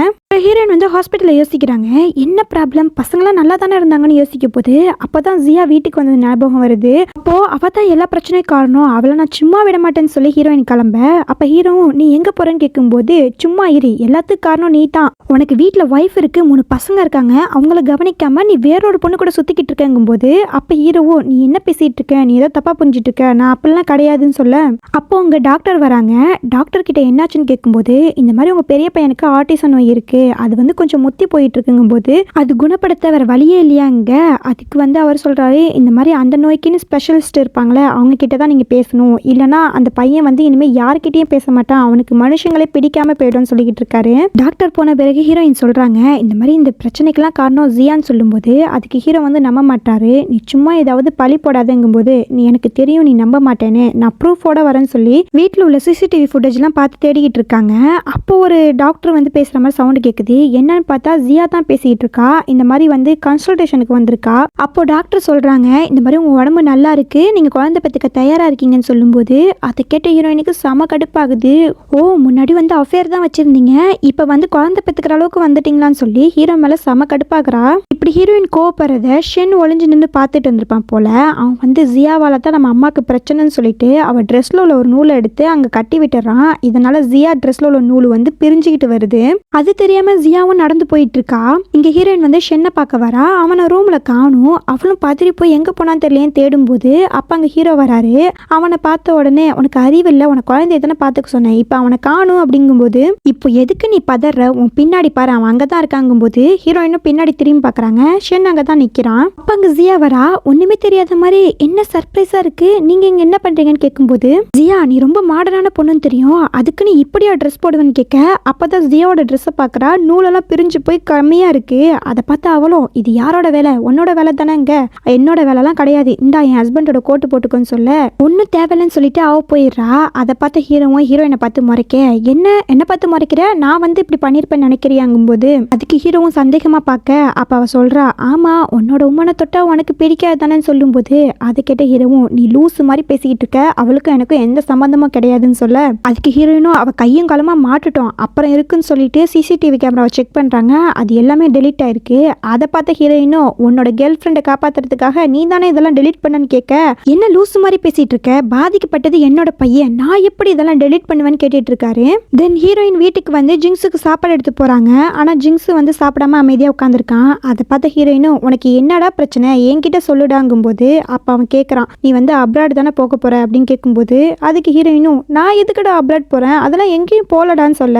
ஹீரோயின் வந்து ஹாஸ்பிட்டல்ல யோசிக்கிறாங்க, என்ன ப்ராப்ளம், பசங்களாம் நல்லா தானே இருந்தாங்கன்னு யோசிக்கும் போது அப்பதான் ஜியா வீட்டுக்கு வந்தது ஞாபகம் வருது. அப்போ அவ தான் எல்லா பிரச்சனையும் காரணம், அவளை நான் சும்மா விட மாட்டேன்னு சொல்லி ஹீரோயின் கிளம்ப. அப்ப ஹீரோவும் நீ எங்க போறேன்னு கேட்கும்போது, சும்மா இரு, எல்லாத்துக்கும் காரணம் நீ தான், உனக்கு வீட்டுல ஒய்ஃப் இருக்கு, 3 பசங்க இருக்காங்க, அவங்கள கவனிக்காம நீ வேறொரு பொண்ணு கூட சுத்திக்கிட்டு இருக்கங்கும்போது அப்ப ஹீரோவும் நீ என்ன பேசிட்டு இருக்க, நீ ஏதோ தப்பா புரிஞ்சிட்டு இருக்க, நான் அப்படிலாம் கிடையாதுன்னு சொல்ல. அப்போ உங்க டாக்டர் வராங்க. டாக்டர் கிட்ட என்னாச்சுன்னு கேட்கும்போது, இந்த மாதிரி உங்க பெரிய பையனுக்கு ஆட்டிசம் நோய் இருக்கு, அது வந்து கொஞ்சம் முத்தி போயிட்டு இருக்குங்கும்போது அது குணப்படுத்த வேற வழியே இல்லையாங்க. அதுக்கு வந்து அவர் சொல்றாரு, இந்த மாதிரி அந்த நோய்க்குன்னு ஸ்பெஷலிஸ்ட் இருப்பாங்களே அவங்க கிட்ட தான் நீங்க பேசணும், இல்லைன்னா அந்த பையன் வந்து இனிமே யார்கிட்டயும் பேச மாட்டான், அவனுக்கு மனுஷங்களே பிடிக்காம போயிடும்னு சொல்லிக்கிட்டு இருக்காரு. டாக்டர் போன பிறகு ஹீரோயின் சொல்றாங்க, இந்த மாதிரி இந்த பிரச்சனைக்கெல்லாம் காரணம் ஜியான்னு சொல்லும்போது அதுக்கு ஹீரோ வந்து நம்ப மாட்டாரு. நீ சும்மா ஏதாவது பழி போடாதுங்கும்போது, நீ எனக்கு தெரியும் நீ நம்ப மாட்டேன்னு, நான் ப்ரூஃபோட வரேன்னு சொல்லி வீட்டில் உள்ள சிசிடிவி ஃபுட்டேஜ்லாம் பார்த்து தேடிக்கிட்டு இருக்காங்க. அப்போ ஒரு டாக்டர் வந்து பேசுற மாதிரி சவுண்டு கேட்குது. என்னன்னு பார்த்தா ஜியா தான் பேசிக்கிட்டு இருக்கா. இந்த மாதிரி வந்து கன்சல்டேஷனுக்கு வந்திருக்கா. அப்போ டாக்டர் சொல்றாங்க, இந்த மாதிரி உங்க உடம்பு நல்லா இருக்கு, நீங்க குழந்தை பெற்றுக்க தயாரா இருக்கீங்கன்னு சொல்லும்போது அதை கேட்ட ஹீரோயினுக்கு செம கடுப்பாகுது. ஓ முன்னாடி வந்து அஃபேர் தான் வச்சிருந்தீங்க, இப்போ வந்து குழந்தை பெற்றுக்கிற அளவுக்கு வந்துட்டீங்களான்னு சொல்லி ஹீரோ மேல செம கடுப்பாகிறா. இப்படி ஹீரோயின் கோவப்படுறத ஷென் ஒளிஞ்சு நின்று பார்த்துட்டு இருந்திருப்பான் போல. அவன் வந்து ஜியாவால தான் நம்ம அம்மாவுக்கு பிரச்சனைன்னு சொல்லிட்டு அவ ட்ரெஸ்ல உள்ள ஒரு நூலை எடுத்து அங்க கட்டி விட்டுறான். இதனால ஜியா ட்ரெஸ்ல உள்ள நூல் வந்து பிரிஞ்சுக்கிட்டு வருது. அது தெரியாம ஜியாவும் நடந்து போயிட்டு இருக்கா. இங்க ஹீரோயின் வந்து ஷென்னை பார்க்க வரா. அவனை ரூம்ல காணும். அவளும் பதறி போய் எங்க போனான்னு தெரியலையே தேடும் போது அப்ப அங்க ஹீரோ வராரு. அவனை பார்த்த உடனே உனக்கு அறிவில்லை, உனக்கு குழந்தை எத்தனை பார்த்துக்க சொன்னேன், இப்ப அவனை காணும் அப்படிங்கும்போது இப்போ எதுக்கு நீ பதற, உன் பின்னாடி பாரு அவன் அங்கதான் இருக்காங்கும்போது ஹீரோயினும் பின்னாடி திரும்பி பாக்குறாங்க. ஷென் அங்கதான் நிக்கிறான். அப்ப அங்க ஜியா வரா. ஒண்ணுமே தெரியாத மாதிரி என்ன சர்ப்ரைஸா இருக்கு, நீங்க இங்க என்ன பண்றீங்கன்னு கேட்கும்போது, ஜியா நீ ரொம்ப மாடர்னான பொண்ணுன்னு தெரியும், அதுக்கு நீ இப்படியா ட்ரெஸ் போடுவேன்னு கேட்க. அப்பதான் ஜியாவோட ட்ரெஸ்ஸை பாக்குறா. நூலெல்லாம் பிரிஞ்சு போய் கம்மியா இருக்கு. அதை அதை பார்த்து அவளும் இது யாரோட வேலை, உன்னோட வேலை தானேங்க, என்னோட வேலைலாம் கிடையாது, இந்தா என் ஹஸ்பண்டோட கோட்டு போட்டுக்கோன்னு சொல்ல ஒன்றும் தேவையில்லைன்னு சொல்லிட்டு அவ போயிடுறா. அதை பார்த்த ஹீரோவும் ஹீரோயினை பார்த்து முறைக்க என்ன பார்த்து முறைக்கிற, நான் வந்து இப்படி பண்ணியிருப்பேன்னு நினைக்கிறியாங்கும்போது அதுக்கு ஹீரோவும் சந்தேகமாக பார்க்க அப்போ அவ சொல்கிறா ஆமா உன்னோட உம்மனை தொட்டா உனக்கு பிடிக்காது தானேன்னு சொல்லும்போது அதை கேட்ட ஹீரோவும் நீ லூசு மாதிரி பேசிக்கிட்டு இருக்க, அவளுக்கும் எனக்கும் எந்த சம்பந்தமும் கிடையாதுன்னு சொல்ல அதுக்கு ஹீரோயினும் அவள் கையும் காலமாக மாட்டுட்டோம் அப்புறம் இருக்குன்னு சொல்லிட்டு சிசிடிவி கேமராவை செக் பண்ணுறாங்க. அது எல்லாமே டெலீட் ஆயிருக்கு. அதை பார்த்த ஹீரோயினும் உன்னோட கேர்ள் ஃப்ரெண்டை காப்பாற்றுறதுக்காக நீ தானே இதெல்லாம் டெலீட் பண்ணன்னு கேட்க என்ன லூசு மாதிரி பேசிட்டு இருக்க, பாதிக்கப்பட்டது என்னோட பையன், நான் எப்படி இதெல்லாம் டெலீட் பண்ணுவேன்னு கேட்டுட்டு இருக்காரு. தென் ஹீரோயின் வீட்டுக்கு வந்து ஜிங்ஸுக்கு சாப்பாடு எடுத்து போகிறாங்க. ஆனால் ஜிங்ஸு வந்து சாப்பிடாம அமைதியாக உட்காந்துருக்கான். அதை பார்த்த ஹீரோயினும் உனக்கு என்னடா பிரச்சனை என்கிட்ட சொல்லுடாங்கும்போது அப்போ அவன் கேட்குறான் நீ வந்து அப்ராட் தானே போக போகிற அப்படின்னு கேட்கும்போது அதுக்கு ஹீரோயினும் நான் எதுக்கடா அப்ராட் போகிறேன், அதெல்லாம் எங்கேயும் போகலடான்னு சொல்ல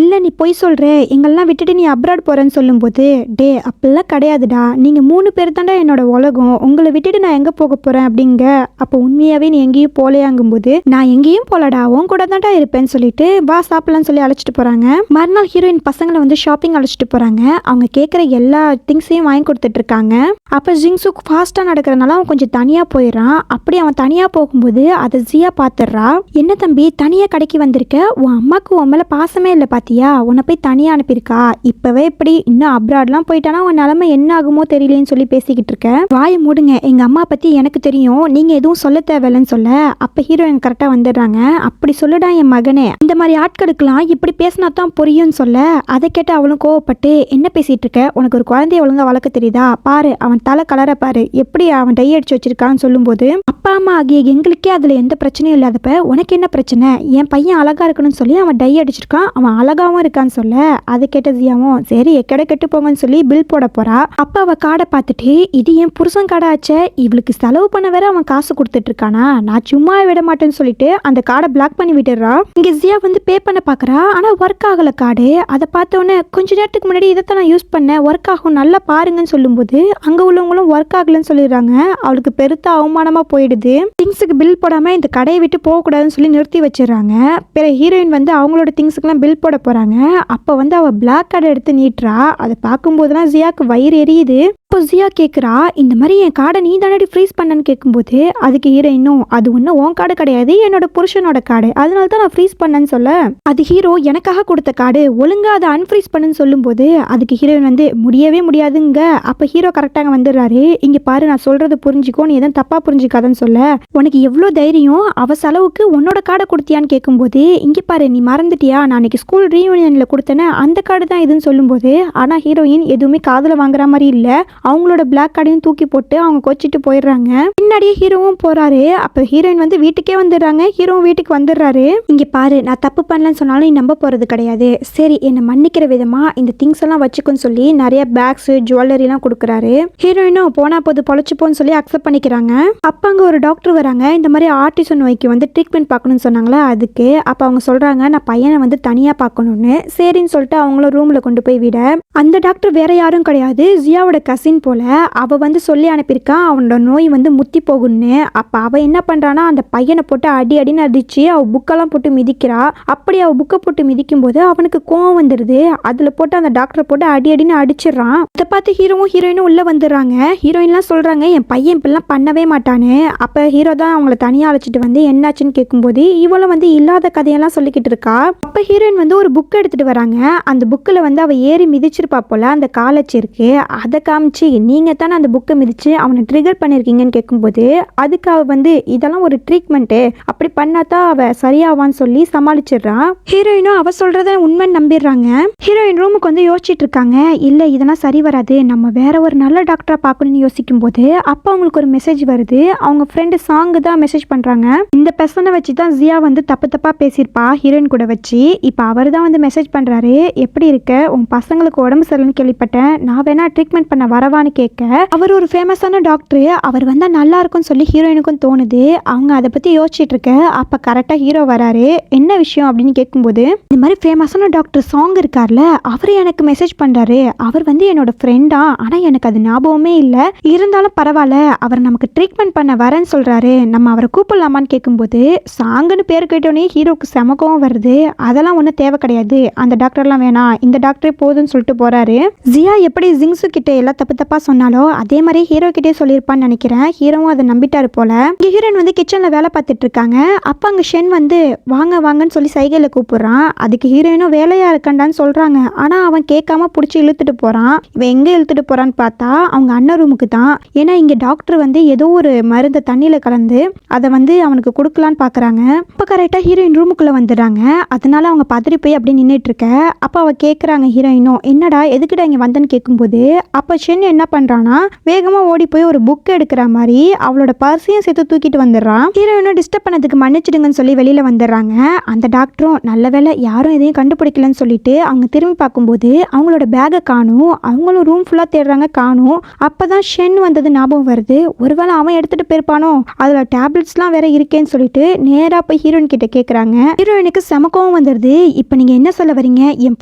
இல்லை நீ பொய் சொல்கிற, எங்கெல்லாம் விட்டுட்டு நீ அப்ராட் போகிறேன்னு சொல்லும்போது டே அப்படிலாம் கிடையாதுடா, நீங்கள் 3 பேர் தாண்டா என்னோட உலகம், உங்களை விட்டுட்டு நான் எங்கே போக போகிறேன் அப்படிங்க. அப்போ உண்மையாகவே நீ எங்கேயும் போலையாங்கும்போது நான் எங்கேயும் போகலடா உன் கூட தாண்டா இருப்பேன்னு சொல்லிட்டு வா சாப்பிடலான்னு சொல்லி அழைச்சிட்டு போகிறாங்க. மறுநாள் ஹீரோயின் பசங்களை வந்து ஷாப்பிங் அழைச்சிட்டு போகிறாங்க. அவங்க கேட்குற எல்லா திங்ஸையும் வாங்கி கொடுத்துட்டு இருக்காங்க. அப்போ ஜிங்ஸுக்கு ஃபாஸ்ட்டாக நடக்கிறதுனால அவன் கொஞ்சம் தனியாக போயிடறான். அப்படி அவன் தனியாக போகும்போது அதை ஜியா பார்த்துடுறா. என்ன தம்பி தனியாக கடைக்கு வந்திருக்க, உன் அம்மாவுக்கு உன் மேலே பாசமே இல்லை பாத்தியா, உன்னை போய் தனியாக அனுப்பியிருக்கா, இப்போவே இப்படி இன்னும் அப்ராட்லாம் போயிட்டானா உன் நிலமை என்ன ஆகுமோ தெரியலேன்னு சொல்லி பேசிக்கிட்டு இருக்க, வாயை மூடுங்க, எங்கள் அம்மா பற்றி எனக்கு தெரியும், நீங்கள் எதுவும் சொல்ல தேவையில்லைன்னு சொல்ல அப்போ ஹீரோயின் கரெக்டாக வந்துடுறாங்க. அப்படி சொல்லுடா என் மகனே, இந்த மாதிரி ஆட்களுக்கெல்லாம் இப்படி பேசினா தான் புரியும்னு சொல்ல அதை கேட்டு அவளும் கோவப்பட்டு என்ன பேசிகிட்டு இருக்க, உனக்கு ஒரு குழந்தைய ஒழுங்காக வளர்க்க தெரியுதா, பாரு அவன் தலை கலரை பாரு, எப்படி அவன் டை அடிச்சு வச்சிருக்கான்னு சொல்லும்போது அப்பா அம்மா ஆகிய எங்களுக்கே அதில் எந்த பிரச்சனையும் இல்லாதப்ப உனக்கு என்ன பிரச்சனை, என் பையன் அழகா இருக்கணும்னு சொல்லி அவன் டை அடிச்சிருக்கான், அவன் அழகாவும் இருக்கான்னு சொல்ல அதை கேட்ட ஜியாவும் சரி எக்கடை கெட்டு போங்கன்னு சொல்லி பில் போட போறா. அப்ப அவ காடை பார்த்துட்டு இது என் புருஷன் காடை ஆச்சே, இவளுக்கு செலவு பண்ண வேற அவன் காசு கொடுத்துட்டு இருக்கானா, நான் சும்மா விட மாட்டேன்னு சொல்லிட்டு அந்த காடை பிளாக் பண்ணி விட்டுறா. இங்க ஜியா வந்து பே பண்ண பாக்குறா. ஆனா ஒர்க் ஆகல கார்டு. அதை பார்த்தோன்னே கொஞ்ச நேரத்துக்கு முன்னாடி இதைத்தான் நான் யூஸ் பண்ணேன், ஒர்க் ஆகும் நல்லா பாருங்கன்னு சொல்லும்போது அங்க உள்ளவங்களும் ஒர்க் ஆகலன்னு சொல்லிடுறாங்க. அவளுக்கு பெருத்த அவமானமா போயிடுது. திங்ஸுக்கு பில் போடாம இந்த கடையை விட்டு போக கூடாதுன்னு சொல்லி நிறுத்தி வச்சிடறாங்க. பிறகு ஹீரோயின் வந்து அவங்களோட திங்ஸுக்கெல்லாம் பில் போட போறாங்க. அப்ப வந்து அவ பிளாக் கார்டு எடுத்து நீட்டுறா. அதை பார்க்கும்போதுலாம் ஜியாக்கு வயிறு எரியுது. இப்போ ஜியா கேட்குறா இந்த மாதிரி என் கார்டை நீ தானடி ஃப்ரீஸ் பண்ணன்னு கேட்கும்போது அதுக்கு ஹீரோயினும் அது ஒன்றும் உன் கார்டு கிடையாது, என்னோட புருஷனோட கார்டு, அதனால தான் நான் ஃப்ரீஸ் பண்ணேன்னு சொல்ல அது ஹீரோ எனக்காக கொடுத்த கார்டு ஒழுங்கா அதை அன்ஃப்ரீஸ் பண்ணுன்னு சொல்லும்போது அதுக்கு ஹீரோயின் வந்து முடியவே முடியாதுங்க. அப்போ ஹீரோ கரெக்டாக வந்துடுறாரு. இங்கே பாரு நான் சொல்றது புரிஞ்சுக்கோ, நீ எதுவும் தப்பா புரிஞ்சுக்காதன்னு சொல்ல உனக்கு எவ்வளோ தைரியம், அவ செலவுக்கு உன்னோட கார்டை கொடுத்தியான்னு கேட்கும்போது இங்கே பாரு நீ மறந்துட்டியா, நான் அன்னைக்கு ஸ்கூல் ரீயூனியனில் கொடுத்தேன்னு அந்த கார்டு தான் இதுன்னு சொல்லும்போது ஆனால் ஹீரோயின் எதுவுமே காதில் வாங்குற மாதிரி இல்லை. அவங்களோட பிளாக் கார்டையும் தூக்கி போட்டு அவங்க கொச்சிட்டு போயிடுறாங்க. பின்னாடியே ஹீரோவும் போறாரு. அப்ப ஹீரோயின் வந்து வீட்டுக்கே வந்துடுறாங்க. ஹீரோவும் வீட்டுக்கு வந்துடுறாரு. இங்க பாரு நான் தப்பு பண்ணலன்னு சொன்னாலும் நீ நம்ப போறது கிடையாது, சரி என்னை மன்னிக்கிற விதமா இந்த திங்ஸ் எல்லாம் வச்சுக்குன்னு சொல்லி நிறைய பேக்ஸ் ஜுவல்லரி எல்லாம் கொடுக்குறாரு. ஹீரோயினும் போனா போது பொழைச்சுப்போன்னு சொல்லி அக்செப்ட் பண்ணிக்கிறாங்க. அப்ப அங்க ஒரு டாக்டர் வராங்க. இந்த மாதிரி ஆர்டிசம் நோய்க்கு வந்து ட்ரீட்மெண்ட் பார்க்கணும்னு சொன்னாங்களா அதுக்கு. அப்ப அவங்க சொல்றாங்க நான் பையனை வந்து தனியா பார்க்கணும்னு. சரின்னு சொல்லிட்டு அவங்களும் ரூம்ல கொண்டு போய் விட அந்த டாக்டர் வேற யாரும் கிடையாது, ஜியாவோட கசின் போல. அவ வந்து சொல்லி அனுப்பியிருக்கான் அவனோட நோய் வந்து முத்தி போகும்னு. அப்ப அவ என்ன பண்றானா அந்த பையனை போட்டு அடின்னு அடிச்சு அவ புக்கெல்லாம் போட்டு மிதிக்கிறா. அப்படி அவ புக்கை போட்டு மிதிக்கும் போது அவனுக்கு கோவம் வந்துடுது. அதுல போட்டு அந்த டாக்டரை போட்டு அடின்னு அடிச்சிடறான். அதை பார்த்து ஹீரோவும் ஹீரோயினும் உள்ள வந்துடுறாங்க. ஹீரோயின்லாம் சொல்றாங்க என் பையன் இப்பெல்லாம் பண்ணவே மாட்டானு. அப்ப ஹீரோ தான் அவங்கள தனியா அழைச்சிட்டு வந்து என்னாச்சுன்னு கேட்கும்போது இவளும் வந்து இல்லாத கதையெல்லாம் சொல்லிக்கிட்டு இருக்கா. அப்ப ஹீரோயின் வந்து ஒரு புக் எடுத்துட்டு வராங்க. அந்த புக்கில் வந்து அவ ஏறி மிதிச்சிருப்பா போல அந்த காலச்சு இருக்கு. அதை காமிச்சு நீங்கள் தானே அந்த புக்கை மிதிச்சு அவனை ட்ரிகர் பண்ணியிருக்கீங்கன்னு கேட்கும்போது அதுக்கு அவள் வந்து இதெல்லாம் ஒரு ட்ரீட்மெண்ட்டு, அப்படி பண்ணாதான் அவள் சரியாவான்னு சொல்லி சமாளிச்சிடுறான். ஹீரோயினும் அவள் சொல்கிறத உண்மைன்னு நம்பிடுறாங்க. ஹீரோயின் ரூமுக்கு வந்து யோசிச்சுட்டு இருக்காங்க. இல்லை இதெல்லாம் சரி வராது, நம்ம வேற ஒரு நல்ல டாக்டராக பார்க்கணும்னு யோசிக்கும் போது அப்போ அவங்களுக்கு ஒரு மெசேஜ் வருது. அவங்க ஃப்ரெண்டு சாங்கு தான் மெசேஜ் பண்ணுறாங்க. இந்த பெர்சனை வச்சு தான் ஜியா வந்து தப்பாக பேசியிருப்பா ஹீரோயின் கூட வச்சு. இப்போ அவர் தான் வந்து மெசேஜ் பண்ணுறாரு எப்படி இருக்க, உன் பசங்களுக்கு உடம்பு சரியில்லைன்னு கேள்விப்பட்டேன், நான் வேணா ட்ரீட்மெண்ட் பண்ண வரவா வரவான்னு கேட்க அவர் ஒரு ஃபேமஸான டாக்டர், அவர் வந்தா நல்லா இருக்கும்னு சொல்லி ஹீரோயினுக்கும் தோணுது. அவங்க அதை பத்தி யோசிச்சுட்டு இருக்க அப்ப கரெக்டா ஹீரோ வராரு. என்ன விஷயம் அப்படின்னு கேட்கும்போது, இந்த மாதிரி ஃபேமஸான டாக்டர் சாங் இருக்கார்ல, அவரு எனக்கு மெசேஜ் பண்றாரு. அவர் வந்து என்னோட ஃப்ரெண்டா, ஆனா எனக்கு அது ஞாபகமே இல்ல, இருந்தாலும் பரவாயில்ல, அவர் நமக்கு ட்ரீட்மெண்ட் பண்ண வரேன்னு சொல்றாரு, நம்ம அவரை கூப்பிடலாமான்னு கேட்கும்போது, சாங்குன்னு பேர் கேட்டோன்னே ஹீரோக்கு செமக்கவும் வருது. அதெல்லாம் ஒன்றும் தேவை கிடையாது, அந்த டாக்டர்லாம் வேணாம், இந்த டாக்டரே போதும்னு சொல்லிட்டு போறாரு. ஜியா எப்படி ஜிங்ஸு கிட்ட எல்லாம் தப்பு தப்பா சொன்னாலோ அதே மாதிரி ஹீரோ கிட்டே சொல்லியிருப்பான்னு நினைக்கிறேன். ஹீரோவும் அதை நம்பிட்டாரு போல. ஹீரோயின் வந்து கிச்சன்ல வேலை பார்த்துட்டு இருக்காங்க. அப்ப அங்க ஷென் வந்து வாங்க வாங்கன்னு சொல்லி சைகையில கூப்பிடுறான். அதுக்கு ஹீரோயினும் வேலையா இருக்கண்டான்னு சொல்றாங்க. ஆனா அவன் கேட்காம பிடிச்சி இழுத்துட்டு போறான். இவன் எங்க இழுத்துட்டு போறான்னு பார்த்தா அவங்க அண்ணன் ரூமுக்கு தான். ஏன்னா இங்க டாக்டர் வந்து ஏதோ ஒரு மருந்தை தண்ணியில கலந்து அதை வந்து அவனுக்கு கொடுக்கலான்னு பாக்குறாங்க. அப்ப கரெக்டா ஹீரோயின் ரூமுக்குள்ள வந்துடுறாங்க. அதனால அவங்க பதறி போய் அப்படி நின்றுட்டு இருக்க. அப்ப அவ கேட்கறாங்க ஹீரோயினும், என்னடா எதுக்குடா இங்க வந்தன்னு கேட்கும்போது, அப்ப ஷென் என்ன பண்றானா வேகமா ஓடி போய் ஒரு புக் எடுக்கிற மாதிரி அவளோட பர்ஸையும் சேர்த்து தூக்கிட்டு வந்துடுறான். ஹீரோயினும் டிஸ்டர்ப் பண்ணதுக்கு மன்னிச்சிடுங்கன்னு சொல்லி வெளியில வந்துடுறாங்க. அந்த டாக்டரும் நல்ல வேலை யாரும் எதையும் கண்டுபிடிக்கலன்னு சொல்லிட்டு அவங்க திரும்பி பார்க்கும்போது அவங்களோட பேக்கை காணும். அவங்களும் ரூம் ஃபுல்லா தேடுறாங்க, காணும். அப்பதான் ஷென் வந்தது ஞாபகம் வருது. ஒருவேளை அவன் எடுத்துட்டு போயிருப்பானோ, அதுல டேப்லெட்ஸ்லாம் வேற இருக்கேன்னு சொல்லிட்டு நேரா போய் ஹீரோயின் கிட்ட கேட்கறாங்க. ஹீரோயினுக்கு செமக்கவும் வந்துடுது. இப்போ நீங்க என்ன சொல்ல வரீங்க, என்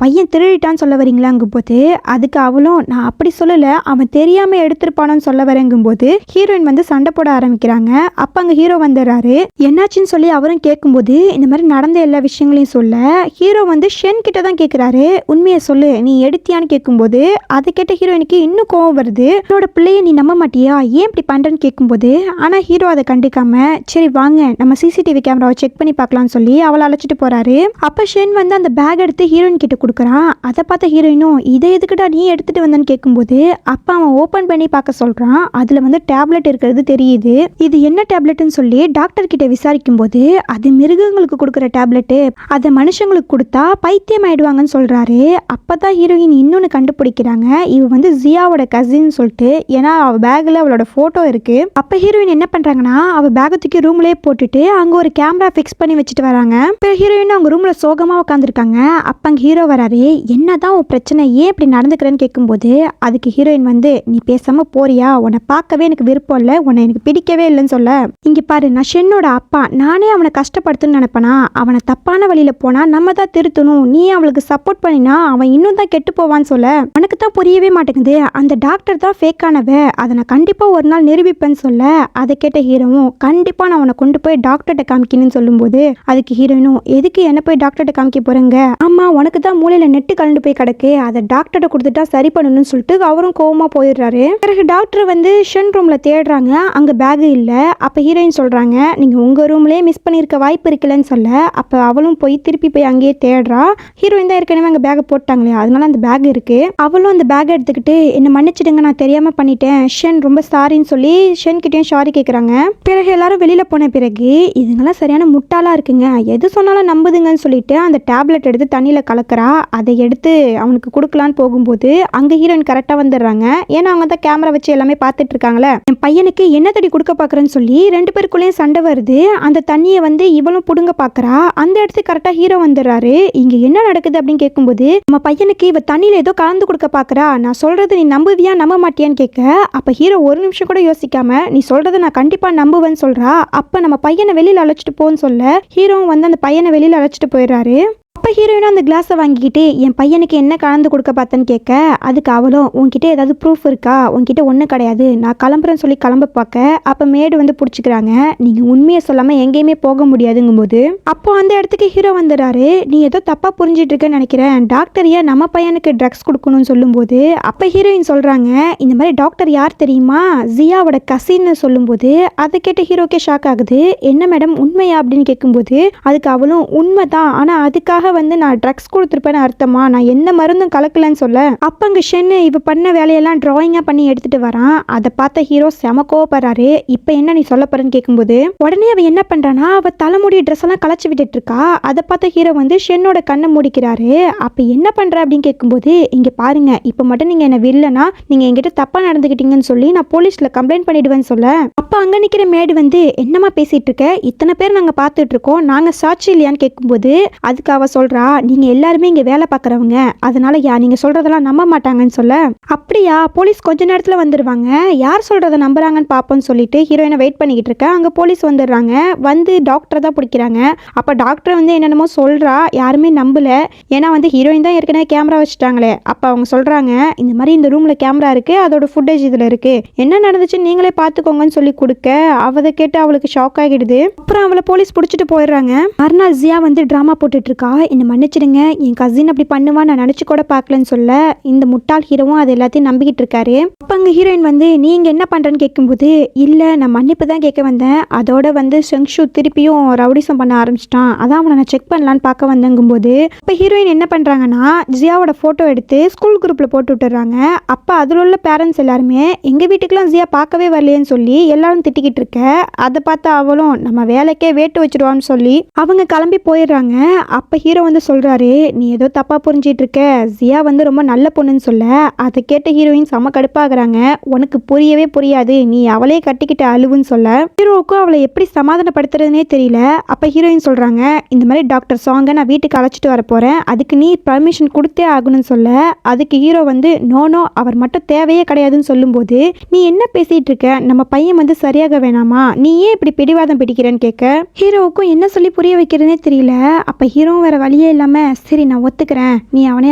பையன் திருடிட்டான்னு சொல்ல வரீங்களாங்கும் போது, அதுக்கு அவளும் நான் அப்படி சொல்லல, அவன் தெரியாம எடுத்திருப்பானோன்னு சொல்ல வரேங்கும் போது ஹீரோயின் வந்து சண்டை போட ஆரம்பிக்கிறாங்க. அப்ப அங்க ஹீரோ வந்துடுறாரு. என்னாச்சுன்னு சொல்லி அவரும் கேட்கும்போது இந்த மாதிரி நடந்த எல்லா விஷயங்களையும் சொல்ல ஹீரோ வந்து ஷென் கிட்ட தான் கேட்கிறாரு. உண்மையை சொல்லு, நீ எடுத்தியான்னு கேட்கும்போது அதை கேட்ட ஹீரோயினுக்கு இன்னும் கோவம் வருது. என்னோட பிள்ளைய நீ நம்ப மாட்டியா, ஏன் இப்படி பண்றேன்னு கேட்கும்போது ஆனா ஹீரோ அதை கண்டிக்காம சரி வாங்க நம்ம சிசிடிவி கேமராவை செக் பண்ணி பார்க்கலாம்னு சொல்லி அவளை அழைச்சிட்டு போறாரு. அப்ப ஷென் வந்து அந்த பேக் எடுத்து ஹீரோயின் கிட்ட கொடுக்குறான். அதை பார்த்த ஹீரோயினும் இதை எதுக்குடா நீ எடுத்துட்டு வந்தன்னு கேட்கும்போது அப்ப அவன் ஓபன் பண்ணி பார்க்க சொல்றான். அதுல வந்து டேப்லெட் இருக்கிறது தெரியுது. இது என்ன டேப்லெட்னு சொல்லி டாக்டர் கிட்ட விசாரிக்கும் போது அது மிருகங்களுக்கு கொடுக்குற டேப்லெட், அதை மனுஷங்களுக்கு கொடுத்தா பைத்தியம் ஆயிடுவாங்கன்னு சொல்றாரு. அப்பதான் ஹீரோயின் இன்னொன்னு கண்டுபிடிக்கிறாங்க, இவ வந்து ஜியாவோட கசின் சொல்லிட்டு. ஏன்னா அவ பேக்ல அவளோட போட்டோ இருக்கு. அப்ப ஹீரோயின் என்ன பண்றாங்கன்னா அவ பேக தூக்கி ரூம்லயே போட்டுட்டு அங்க ஒரு கேமரா பிக்ஸ் பண்ணி வச்சுட்டு வராங்க. ஹீரோயின் அவங்க ரூம்ல சோகமா உட்காந்துருக்காங்க. அப்ப அங்க ஹீரோ வராரு. என்னதான் உன் பிரச்சனை, ஏன் இப்படி நடந்துக்கிறேன்னு கேட்கும்போது அதுக்கு ஹீரோயின் வந்து நீ பேசாம போறியா, உன்னை பார்க்கவே எனக்கு விருப்பம் இல்லை, உன்னை எனக்கு பிடிக்கவே இல்லைன்னு சொல்ல, இங்க பாரு நான் ஷென்னோட அப்பா, நானே அவனை கஷ்டப்படுத்துன்னு நினைப்பனா, அவனை தப்பான வழியில போனா நம்ம தான் திருத்தணும், நீ அவளுக்கு சப்போர்ட் பண்ணினா அவன் இன்னும் தான் கெட்டு போவான்னு சொல்ல, உனக்கு தான் புரியவே மாட்டேங்குது, அந்த டாக்டர் தான் ஃபேக்கானவ, அதை நான் கண்டிப்பா ஒரு நாள் நிரூபிப்பேன்னு சொல்ல, அதை கேட்ட ஹீரோவும் கண்டிப்பா நான் அவனை கொண்டு போய் டாக்டர்கிட்ட காமிக்கணும்னு சொல்லும்போது அதுக்கு ஹீரோயினும் எதுக்கு என்ன போய் டாக்டர்கிட்ட காமிக்க போறேங்க, ஆமா உனக்கு தான் மூளையில நெட்டு கலந்து போய் கிடக்கு, அதை டாக்டர்கிட்ட கொடுத்துட்டா சரி பண்ணணும்னு சொல்லிட்டு அவரும் கோவமா போயிடுறாரு. பிறகு டாக்டர் வந்து ஷென் ரூம்ல தேடுறாங்க, அங்க பேக் இல்ல. அப்ப ஹீரோயின் சொல்றாங்க நீங்க உங்க ரூம்லயே மிஸ் பண்ணிருக்க வாய்ப்பு இருக்குல்லன்னு சொல்ல, அப்ப அவளும் போய் திருப்பி போய் அங்கேயே தேடுறா. ஹீரோயின் தான் ஏற்கனவே அங்க பேக் போட்டாங்களே, அதனால அந்த பேக் இருக்கு. அவளும் அந்த பேக் எடுத்துக்கிட்டு என்ன மன்னிச்சிடுங்க நான் தெரியாம பண்ணிட்டேன், ஷென் ரொம்ப சாரின்னு சொல்லி ஷென் கிட்டயும் சாரி கேக்குறாங்க. பிறகு எல்லாரும் வெளியில போன பிறகு இதுங்கெல்லாம் சரியான முட்டாளா இருக்குங்க, எது சொன்னாலும் நம்புதுங்கன்னு சொல்லிட்டு அந்த டேப்லெட் எடுத்து தண்ணியில கலக்குறா. அதை எடுத்து அவனுக்கு கொடுக்கலான்னு போகும்போது அங்க ஹீரோயின் கரெக்டா வந்துடுறாங்க. ஏன்னா அவங்க தான் கேமரா வச்சு எல்லாமே பார்த்துட்டு இருக்காங்களே. என் பையனுக்கு என்ன தடி கொடுக்க பாக்குறேன்னு சொல்லி ரெண்டு பேருக்குள்ளேயும் சண்டை வருது. அந்த தண்ணியை வந்து இவளும் புடுங்க பாக்குறா. அந்த இடத்துக்கு கரெக்டா ஹீரோ வந்துடுறாரு. இங்க என்ன நடக்குது அப்படின்னு கேட்கும்போது நம்ம பையனுக்கு இவ தண்ணியில ஏதோ கலந்து கொடுக்க பாக்குறா, நான் சொல்றது நீ நம்புவியா நம்ப மாட்டியான்னு கேட்க, அப்ப ஹீரோ ஒரு நிமிஷம் கூட யோசிக்காம நீ சொல்றதை நான் கண்டிப்பா நம்புவேன்னு சொல்றா. அப்ப நம்ம பையனை வெளியில அழைச்சிட்டு போன்னு சொல்ல ஹீரோவும் வந்து அந்த பையனை வெளியில அழைச்சிட்டு போயிடுறாரு. அப்போ ஹீரோயினும் அந்த கிளாஸை வாங்கிக்கிட்டு என் பையனுக்கு என்ன கலந்து கொடுக்க பார்த்தேன்னு கேட்க, அதுக்கு அவளும் உன்கிட்ட ஏதாவது ப்ரூஃப் இருக்கா, உன்கிட்ட ஒன்றும் கிடையாது, நான் கிளம்புறேன்னு சொல்லி கிளம்ப பார்க்க அப்போ மேடு வந்து பிடிச்சிக்கிறாங்க. நீங்கள் உண்மையை சொல்லாமல் எங்கேயுமே போக முடியாதுங்கும்போது அப்போ அந்த இடத்துக்கு ஹீரோ வந்துடுறாரு. நீ ஏதோ தப்பாக புரிஞ்சிட்டு இருக்கேன்னு நினைக்கிறேன், டாக்டர் ஏன் நம்ம பையனுக்கு ட்ரக்ஸ் கொடுக்கணும்னு சொல்லும்போது அப்போ ஹீரோயின் சொல்கிறாங்க இந்த மாதிரி டாக்டர் யார் தெரியுமா, ஜியாவோட கசின்னு சொல்லும்போது அதை கேட்ட ஹீரோக்கே ஷாக் ஆகுது. என்ன மேடம் உண்மையா அப்படின்னு கேட்கும்போது அதுக்கு அவளும் உண்மை தான், ஆனால் அதுக்காக வந்து நான் ட்ரக்ஸ் கொடுத்துருப்பேன்னு அர்த்தமா, நான் எந்த மருந்தும் கலக்கலன்னு சொல்ல, அப்ப அங்க ஷென் இவ பண்ண வேலையெல்லாம் டிராயிங்கா பண்ணி எடுத்துட்டு வரான். அதை பார்த்த ஹீரோ செம கோவப்படுறாரு. இப்ப என்ன நீ சொல்ல போறேன்னு கேட்கும்போது உடனே அவ என்ன பண்றானா அவ தலைமுடி ட்ரெஸ் எல்லாம் களைச்சு விட்டுட்டு இருக்கா. அதை பார்த்த ஹீரோ வந்து ஷென்னோட கண்ணை மூடிக்கிறாரு. அப்ப என்ன பண்ற அப்படின்னு கேட்கும்போது இங்க பாருங்க, இப்ப மட்டும் நீங்க என்ன வில்லனா, நீங்க என்கிட்ட தப்பா நடந்துக்கிட்டீங்கன்னு சொல்லி நான் போலீஸ்ல கம்ப்ளைண்ட் பண்ணிடுவேன்னு சொல்ல, அப்ப அங்க நிக்கிற மேடு வந்து என்னமா பேசிட்டு இருக்க, இத்தனை பேர் நாங்க பார்த்துட்டு இருக்கோம், நாங்க சாட்சி இல்லையான்னு கேட்கும்போது அதுக்கு அவ சொல்றா, நீங்க எல்லாருமே இங்க வேலை பார்க்குறவங்க, அதனால நீங்க சொல்றதெல்லாம் நம்ப மாட்டாங்கன்னு சொல்ல, அப்படியா போலீஸ் கொஞ்ச நேரத்துல வந்துருவாங்க, யார் சொல்றத நம்புறாங்கன்னு பாப்போம்னு சொல்லிட்டு ஹீரோயினை வெயிட் பண்ணிக்கிட்டு இருக்க. அங்க போலீஸ் வந்துடுறாங்க. வந்து டாக்டரை தான் பிடிக்கிறாங்க. அப்ப டாக்டர் வந்து என்னென்னமோ சொல்றா, யாருமே நம்பல. ஏன்னா வந்து ஹீரோயின் தான் ஏற்கனவே கேமரா வச்சுட்டாங்களே. அப்ப அவங்க சொல்றாங்க, இந்த மாதிரி இந்த ரூம்ல கேமரா இருக்கு, அதோட ஃபுட்டேஜ் இதுல இருக்கு, என்ன நடந்துச்சு நீங்களே பாத்துக்கோங்கன்னு சொல்லி கொடுக்க, அவதை கேட்டு அவளுக்கு ஷாக் ஆகிடுது. அப்புறம் அவளை போலீஸ் பிடிச்சிட்டு போயிடுறாங்க. மறுநாள் ஜியா வந்து டிராமா போட்டுட்டு இருக்கா. என்ன மன்னிச்சிடுங்க, என் கசின் அப்படி பண்ணுவா நான் நினைச்சு கூட பார்க்கலன்னு சொல்ல, இந்த முட்டாள் ஹீரோவும் அது எல்லாத்தையும் நம்பிக்கிட்டு இருக்காரு. அப்ப அங்க ஹீரோயின் வந்து நீங்க என்ன பண்றேன்னு கேட்கும்போது, இல்ல நான் மன்னிப்பு தான் கேட்க வந்தேன், அதோட வந்து செங்ஷு திருப்பியும் ரவுடிசம் பண்ண ஆரம்பிச்சிட்டான், அதான் அவனை நான் செக் பண்ணலான்னு பார்க்க வந்தங்கும்போது, இப்போ ஹீரோயின் என்ன பண்றாங்கன்னா ஜியாவோட போட்டோ எடுத்து ஸ்கூல் குரூப்ல போட்டு விட்டுறாங்க. அப்ப அதுல உள்ள பேரண்ட்ஸ் எல்லாருமே எங்க வீட்டுக்குலாம் ஜியா பார்க்கவே வரலையேன்னு சொல்லி எல்லாரும் திட்டிக்கிட்டு இருக்க, அதை பார்த்து அவளும் நம்ம வேலைக்கே வேட்டு வச்சிருவான்னு சொல்லி அவங்க கிளம்பி போயிடுறாங்க. அப்ப ஹீரோ வந்து சொல்றாரு, நீ ஏதோ தப்பா புரிஞ்சிட்டு இருக்க, ஜியா வந்து ரொம்ப நல்ல பொண்ணுன்னு சொல்ல, அதை கேட்ட ஹீரோயின் செம கடுப்பாகிறாங்க. உனக்கு புரியவே புரியாது, நீ அவளே கட்டிக்கிட்ட அழுவுன்னு சொல்ல, ஹீரோவுக்கும் அவளை எப்படி சமாதானப்படுத்துறதுனே தெரியல. அப்ப ஹீரோயின் சொல்றாங்க, இந்த மாதிரி டாக்டர் சாங்கை நான் வீட்டுக்கு அழைச்சிட்டு வர போறேன், அதுக்கு நீ பர்மிஷன் கொடுத்தே ஆகணும்னு சொல்ல, அதுக்கு ஹீரோ வந்து நோ நோ அவர் மட்டும் தேவையே கிடையாதுன்னு சொல்லும்போது, நீ என்ன பேசிட்டு இருக்க, நம்ம பையன் வந்து சரியாக வேணாமா, நீ ஏன் இப்படி பிடிவாதம் பிடிக்கிறேன்னு கேட்க, ஹீரோவுக்கும் என்ன சொல்லி புரிய வைக்கிறதுனே தெரியல. அப்ப ஹீரோவும் வேற வழியே இல்லாம சரி நான் ஒத்துக்கிறேன், நீ அவனே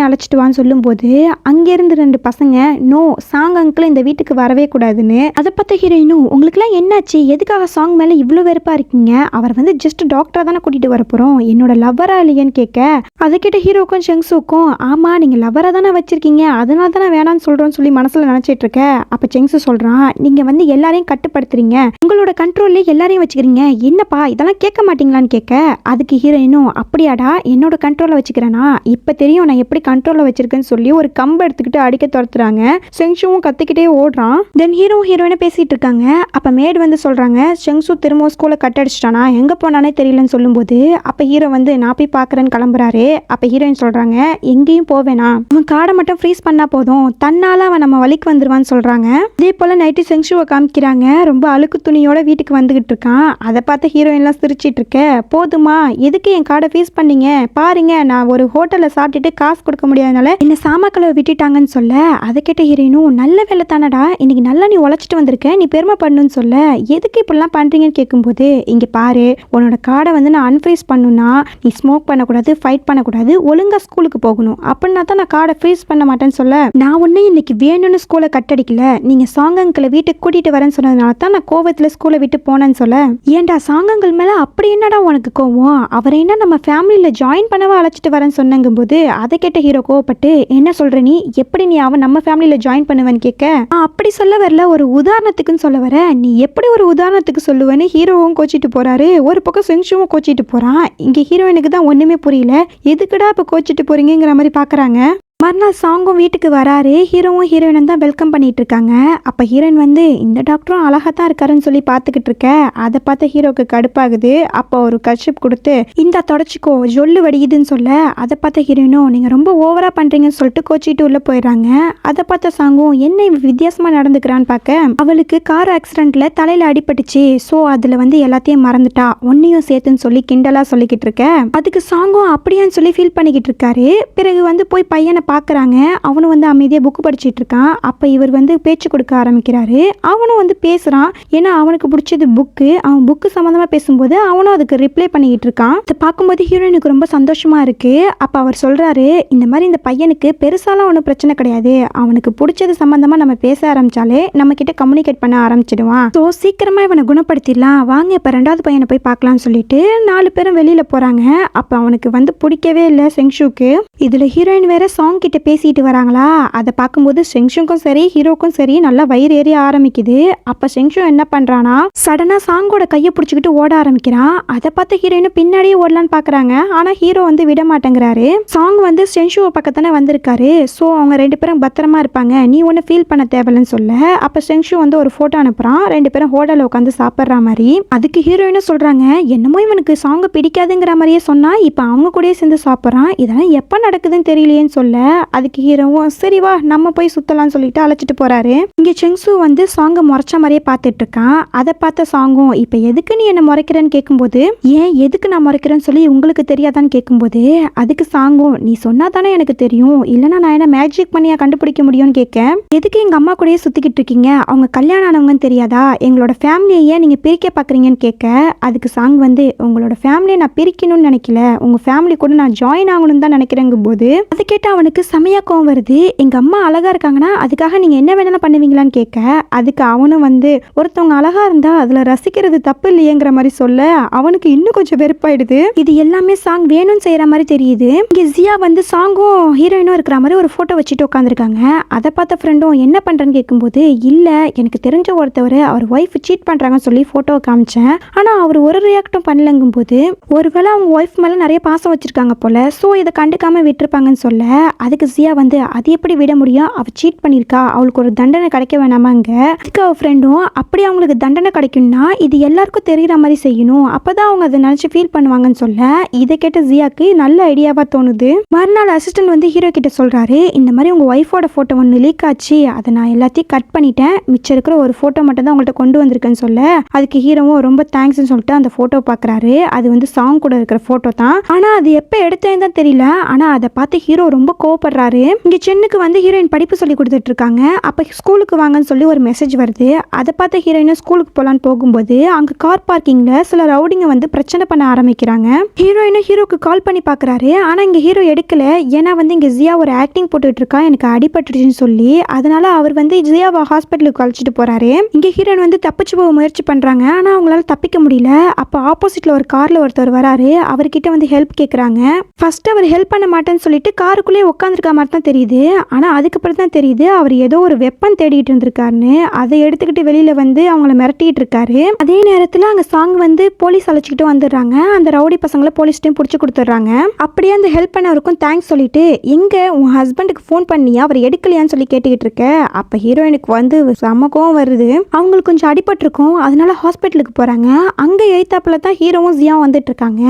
அழைச்சிட்டு வான்னு சொல்லும்போது, அங்கிருந்து 2 பசங்க நோ சாங் அங்கிள் இந்த வீட்டுக்கு வரவே கூடாதுன்னு. அதை பார்த்த ஹீரோயினும் உங்களுக்குலாம் என்னாச்சு, எதுக்காக சாங் மேல இவ்வளவு வெறுப்பா இருக்கீங்க, அவர் வந்து ஜஸ்ட் டாக்டரா தானே கூட்டிட்டு வர போறோம், என்னோட லவ்வரா இல்லையன்னு கேட்க, அதை கேட்ட ஹீரோக்கும் செங்ஸுக்கும் ஆமா நீங்க லவ்வரா தானே வச்சிருக்கீங்க, அதனால தானே வேணான்னு சொல்றோம்னு சொல்லி மனசுல நினைச்சிட்டு இருக்க. அப்ப செங்ஸு சொல்றான், நீங்க வந்து எல்லாரையும் கட்டுப்படுத்துறீங்க, உங்களோட கண்ட்ரோல்ல எல்லாரையும் வச்சுக்கிறீங்க, என்னப்பா இதெல்லாம் கேட்க மாட்டீங்களான்னு கேட்க, அதுக்கு ஹீரோயினும் அப்படியாடா என்னோட கண்ட்ரோல்ல வச்சுக்கிறேனா, இப்ப தெரியும் நான் எப்படி கண்ட்ரோல்ல வச்சிருக்கேன்னு சொல்லி ஒரு கம்பை எடுத்துக்கிட்டு அடிக்க துரத்துறாங்க. செங்ஷுவும் கத்திக்கிட்டே ஓடுறான். தென் ஹீரோ ஹீரோயினை பேசிட்டு இருக்காங்க. அப்ப மேடு வந்து சொல்றாங்க, செங்ஷு திரும்ப ஸ்கூலை கட் அடிச்சிட்டானா, எங்க போனானே தெரியலன்னு சொல்லும்போது, அப்ப ஹீரோ வந்து நான் போய் பாக்குறேன்னு கிளம்புறாரு. அப்ப ஹீரோயின் சொல்றாங்க, எங்கேயும் போவேனா, அவன் காடை மட்டும் ஃப்ரீஸ் பண்ணா போதும், தன்னால அவன் நம்ம வழிக்கு வந்துருவான்னு சொல்றாங்க. இதே போல நைட்டு செங்ஷுவை காமிக்கிறாங்க. ரொம்ப அழுக்கு துணியோட வீட்டுக்கு வந்துகிட்டு இருக்கான். அதை பார்த்து ஹீரோயின்லாம் சிரிச்சிட்டு இருக்க, போதுமா எதுக்கு என் காடை ஃபீஸ் பண்ணீங்க, பாருங்க நான் ஒரு ஹோட்டல்ல சாப்பிட்டுட்டு காசு கொடுக்க முடியாதனால என்ன சாமாக்களை விட்டுட்டாங்கன்னு சொல்ல, அதை கேட்ட ஹீரோயினும் நல்ல வேலை தானடா, இன்னைக்கு நல்லா நீ உழைச்சிட்டு வந்திருக்க, நீ பெருமை பண்ணுன்னு சொல்ல, எதுக்கு இப்படிலாம் பண்றீங்கன்னு கேட்கும்போது, இங்க பாரு உன்னோட காடை வந்து நான் அன்ஃப்ரீஸ் பண்ணுனா நீ ஸ்மோக் பண்ணக்கூடாது, ஃபைட் பண்ணக்கூடாது, ஒழுங்கா ஸ்கூலுக்கு போகணும், அப்படின்னா தான் நான் காடை ஃப்ரீஸ் பண்ண மாட்டேன்னு சொல்ல, நான் ஒன்னும் இன்னைக்கு வேணும்னு ஸ்கூலை கட்டடிக்கல, நீங்க சாங்கங்களை வீட்டுக்கு கூட்டிட்டு வரேன்னு சொன்னதுனால தான் நான் கோவத்துல ஸ்கூலை விட்டு போனேன்னு சொல்ல, ஏன்டா சாங்கங்கள் மேல அப்படி என்னடா உனக்கு கோவம், அவரை என்ன நம்ம ஃபேமிலியில ஜாயின் பண்ணவா அழைச்சிட்டு வரேன்னு சொன்னங்கும் போது, அதை கேட்ட ஹீரோ கோவப்பட்டு என்ன சொல்ற நீ, எப்படி நீ அவன் நம்ம ஃபேமிலியில ஜாயின் பண்ணுவேன்னு கேட்க, அப்படி சொல்ல வரல, ஒரு உதாரணத்துக்குன்னு சொல்ல வர, நீ எப்படி ஒரு உதாரணத்துக்கு சொல்லுவேன்னு ஹீரோவும் கோச்சிட்டு போறாரு. ஒரு பக்கம் செங்ஷுவும் கோச்சிட்டு போறான். இங்க ஹீரோயினுக்கு தான் ஒண்ணுமே புரியல, எதுக்குடா இப்ப கோச்சிட்டு போறீங்கிற மாதிரி பாக்குறாங்க. மறுநாள் சாங்கும் வீட்டுக்கு வராரு. ஹீரோவும் ஹீரோயினும் தான் வெல்கம் பண்ணிட்டு இருக்காங்க. அப்போ ஹீரோயின் வந்து இந்த டாக்டரும் அழகாக தான் இருக்காருன்னு சொல்லி பார்த்துக்கிட்டு இருக்க, அதை பார்த்து ஹீரோக்கு கடுப்பாகுது. அப்போ ஒரு கர்ஷிப் கொடுத்து இந்த தொடச்சிக்கோ ஜொல்லு வடியுதுன்னு சொல்ல, அதை பார்த்த ஹீரோயினும் நீங்கள் ரொம்ப ஓவராக பண்ணுறீங்கன்னு சொல்லிட்டு கோச்சிட்டு உள்ளே போயிடுறாங்க. அதை பார்த்த சாங்கும் என்ன இவ வித்தியாசமாக நடந்துக்கிறான்னு பார்க்க, அவளுக்கு கார் ஆக்சிடென்ட்ல தலையில் அடிபட்டுச்சு, ஸோ அதில் வந்து எல்லாத்தையும் மறந்துட்டா, ஒன்னையும் சேர்த்துன்னு சொல்லி கிண்டலாக சொல்லிக்கிட்டு இருக்க. அதுக்கு சாங்கும் அப்படியான்னு சொல்லி ஃபீல் பண்ணிக்கிட்டு இருக்காரு. பிறகு வந்து போய் பையனை பார்க்குறாங்க. அவனும் வந்து அமைதியாக புக்கு படிச்சுட்டு இருக்கான். அப்போ இவர் வந்து பேச்சு கொடுக்க ஆரம்பிக்கிறாரு. அவனும் வந்து பேசுகிறான். ஏன்னா அவனுக்கு பிடிச்சது புக்கு. அவன் புக்கு சம்மந்தமாக பேசும்போது அவனும் அதுக்கு ரிப்ளை பண்ணிக்கிட்டு இருக்கான். இதை பார்க்கும்போது ஹீரோயினுக்கு ரொம்ப சந்தோஷமாக இருக்குது. அப்போ அவர் சொல்கிறாரு, இந்த மாதிரி இந்த பையனுக்கு பெருசாலாம் ஒன்றும் பிரச்சனை கிடையாது, அவனுக்கு பிடிச்சது சம்மந்தமாக நம்ம பேச ஆரம்பித்தாலே நம்மக்கிட்ட கம்யூனிகேட் பண்ண ஆரம்பிச்சிடுவான், ஸோ சீக்கிரமாக இவனை குணப்படுத்திடலாம், வாங்க இப்போ 2வது பையனை போய் பார்க்கலான்னு சொல்லிட்டு 4 பேரும் வெளியில் போகிறாங்க. அப்போ அவனுக்கு வந்து பிடிக்கவே இல்லை செங்ஷுக்கு. இதில் ஹீரோயின் வேற சாங் கிட்ட பேசிட்டு வராங்களா, அதை பார்க்கும்போது செங்ஷுக்கும் சரி ஹீரோக்கும் சரி நல்லா வயிறு ஏறி ஆரம்பிக்குது. அப்ப செங்ஷு என்ன பண்றானா, சடனா சாங்கோட கையை பிடிச்சிக்கிட்டு ஓட ஆரம்பிக்கிறான். அதை பார்த்து ஹீரோயின் பின்னாடியே ஓடலான்னு பாக்குறாங்க. ஆனா ஹீரோ வந்து விட மாட்டேங்கிறாரு. சாங் வந்து செங்ஷுவை பக்கத்தானே வந்திருக்காரு, ஸோ அவங்க 2 பேரும் பத்திரமா இருப்பாங்க, நீ ஒன்னும் ஃபீல் பண்ண தேவையில்லைன்னு சொல்ல, அப்ப செங்ஷு வந்து ஒரு போட்டோ அனுப்புறான். 2 பேரும் ஹோட்டல்ல உட்காந்து சாப்பிட்ற மாதிரி. அதுக்கு ஹீரோயினும் சொல்றாங்க, என்னமோ இவனுக்கு சாங்க பிடிக்காதுங்கிற மாதிரியே சொன்னா இப்ப அவங்க கூட சேர்ந்து சாப்பிட்றான், இதெல்லாம் எப்ப நடக்குதுன்னு தெரியலையேன்னு சொல்ல, அதுக்கு ஹீரோவும் சரி வா நம்ம போய் சுத்தலாம்னு சொல்லிட்டு அழைச்சிட்டு போறாரு. இங்க செங்சு வந்து சாங்கை முறைச்ச மாதிரியே பார்த்துட்டு இருக்கான். அதை பார்த்த சாங்கும் இப்ப எதுக்கு நீ என்ன முறைக்கிறேன்னு கேட்கும்போது ஏன் எதுக்கு நான் முறைக்கிறேன்னு சொல்லி உங்களுக்கு தெரியாதான்னு கேட்கும்போது அதுக்கு சாங்கும் நீ சொன்னா தானே எனக்கு தெரியும், இல்லைன்னா நான் என்ன மேஜிக் பண்ணியா கண்டுபிடிக்க முடியும்னு கேட்க எதுக்கு எங்க அம்மா கூடயே சுத்திக்கிட்டு இருக்கீங்க, அவங்க கல்யாணம் ஆனவங்கன்னு தெரியாதா, எங்களோட ஃபேமிலியை ஏன் நீங்க பிரிக்க பாக்குறீங்கன்னு கேட்க அதுக்கு சாங் வந்து உங்களோட ஃபேமிலியை நான் பிரிக்கணும்னு நினைக்கல, உங்க ஃபேமிலி கூட நான் ஜாயின் ஆகணும்னு தான் நினைக்கிறேங்கும் போது அதை கேட்டு அவனுக்கு செமையா கோவம் வருது. எங்க அம்மா அழகா இருக்காங்கன்னா அதுக்காக நீங்க என்ன வேணாலும் பண்ணுவீங்களான்னு கேட்க அதுக்கு அவனும் வந்து ஒருத்தவங்க அழகா இருந்தா அதுல ரசிக்கிறது தப்பு இல்லையேங்கிற மாதிரி சொல்ல அவனுக்கு இன்னும் கொஞ்சம் வெறுப்பாயிடுது. இது எல்லாமே சாங் வேணும்னு செய்யற மாதிரி தெரியுது. இங்க ஜியா வந்து சாங்கும் ஹீரோயினும் இருக்கிற மாதிரி ஒரு போட்டோ வச்சுட்டு உட்காந்துருக்காங்க. அதை பார்த்த ஃப்ரெண்டும் என்ன பண்றேன்னு கேட்கும்போது இல்ல எனக்கு தெரிஞ்ச ஒருத்தவர் அவர் ஒய்ஃப் சீட் பண்றாங்கன்னு சொல்லி போட்டோவை காமிச்சேன், ஆனா அவர் ஒரு ரியாக்டும் பண்ணலங்கும் போது ஒருவேளை அவங்க ஒய்ஃப் மேல நிறைய பாசம் வச்சிருக்காங்க போல, சோ இதை கண்டுக்காம விட்டுருப்பாங்கன்னு சொல்ல அதுக்கு ஜியா வந்து அது எப்படி விட முடியும், அவ சீட் பண்ணிருக்கா அவளுக்கு ஒரு தண்டனை கிடைக்க வேணாமாங்க. அதுக்கு அவ ஃப்ரெண்டும் அப்படி அவங்களுக்கு தண்டனை கிடைக்கும்னா இது எல்லாருக்கும் தெரிகிற மாதிரி செய்யணும், அப்பதான் அவங்க அதை நினைச்சு ஃபீல் பண்ணுவாங்கன்னு சொல்ல இதை கேட்ட ஜியாக்கு நல்ல ஐடியாவா தோணுது. மறுநாள் அசிஸ்டன்ட் வந்து ஹீரோ கிட்ட சொல்றாரு இந்த மாதிரி உங்க ஒய்ஃபோட போட்டோ ஒன்று லீக் ஆச்சு, அதை நான் எல்லாத்தையும் கட் பண்ணிட்டேன், மிச்சம் இருக்கிற ஒரு போட்டோ மட்டும் தான் உங்கள்கிட்ட கொண்டு வந்திருக்கேன்னு சொல்ல அதுக்கு ஹீரோவும் ரொம்ப தேங்க்ஸ்ன்னு சொல்லிட்டு அந்த போட்டோ பாக்குறாரு. அது வந்து சாங் கூட இருக்கிற போட்டோ தான், ஆனா அது எப்ப எடுத்தேன்னு தான் தெரியல, ஆனா அதை பார்த்து ஹீரோ ரொம்ப கோவப்படுறாரு. இங்க சென்னுக்கு வந்து ஹீரோயின் படிப்பு சொல்லி கொடுத்துட்டு இருக்காங்க. அப்ப ஸ்கூலுக்கு வாங்கன்னு சொல்லி ஒரு மெசேஜ் வருது. அதை பார்த்து ஹீரோயினும் ஸ்கூலுக்கு போலான்னு போகும்போது அங்க கார் பார்க்கிங்ல சில ரவுடிங்க வந்து பிரச்சனை பண்ண ஆரம்பிக்கிறாங்க. ஹீரோயினும் ஹீரோக்கு கால் பண்ணி பாக்குறாரு, ஆனா இங்க ஹீரோ எடுக்கல. ஏன்னா வந்து இங்க ஜியா ஒரு ஆக்டிங் போட்டுட்டு இருக்கா எனக்கு அடிபட்டுருச்சுன்னு சொல்லி, அதனால அவர் வந்து ஜியாவை ஹாஸ்பிட்டலுக்கு அழைச்சிட்டு போறாரு. இங்க ஹீரோயின் வந்து தப்பிச்சு போக முயற்சி பண்றாங்க, ஆனா அவங்களால தப்பிக்க முடியல. அப்ப ஆப்போசிட்ல ஒரு கார்ல ஒருத்தர் வராரு, அவர்கிட்ட வந்து ஹெல்ப் கேக்குறாங்க. ஃபர்ஸ்ட் அவர் ஹெல்ப் பண்ண மாட்டேன்னு சொல்லிட்டு காருக்குள்ளே உட்காந்துருக்க மாதிரி தான் தெரியுது, ஆனா அதுக்கப்புறம் தான் தெரியுது அவர் ஏதோ ஒரு வெப்பன் தேடிட்டு இருந்திருக்காருன்னு. அதை எடுத்துக்கிட்டு வெளியில வந்து அவங்கள மிரட்டிட்டு இருக்காரு. அதே நேரத்துல அங்க சாங் வந்து போலீஸ் அழைச்சிக்கிட்டு வந்துடுறாங்க. அந்த ரவுடி பசங்களை போலீஸ்டையும் பிடிச்சி கொடுத்துட்றாங்க. அப்படியே அந்த ஹெல்ப் பண்ணவருக்கும் தேங்க்ஸ் சொல்லிட்டு எங்க உன் ஹஸ்பண்டுக்கு ஃபோன் பண்ணியா அவர் எடுக்கலையான்னு சொல்லி கேட்டுக்கிட்டு இருக்க. அப்ப ஹீரோயினுக்கு வந்து செம கோவம் வருது. அவங்களுக்கு கொஞ்சம் அடிபட்டிருக்கும், அதனால ஹாஸ்பிட்டலுக்கு போறாங்க. அங்க எழுத்தாப்புல தான் ஹீரோவும் ஜியாவும் வந்துட்டு இருக்காங்க.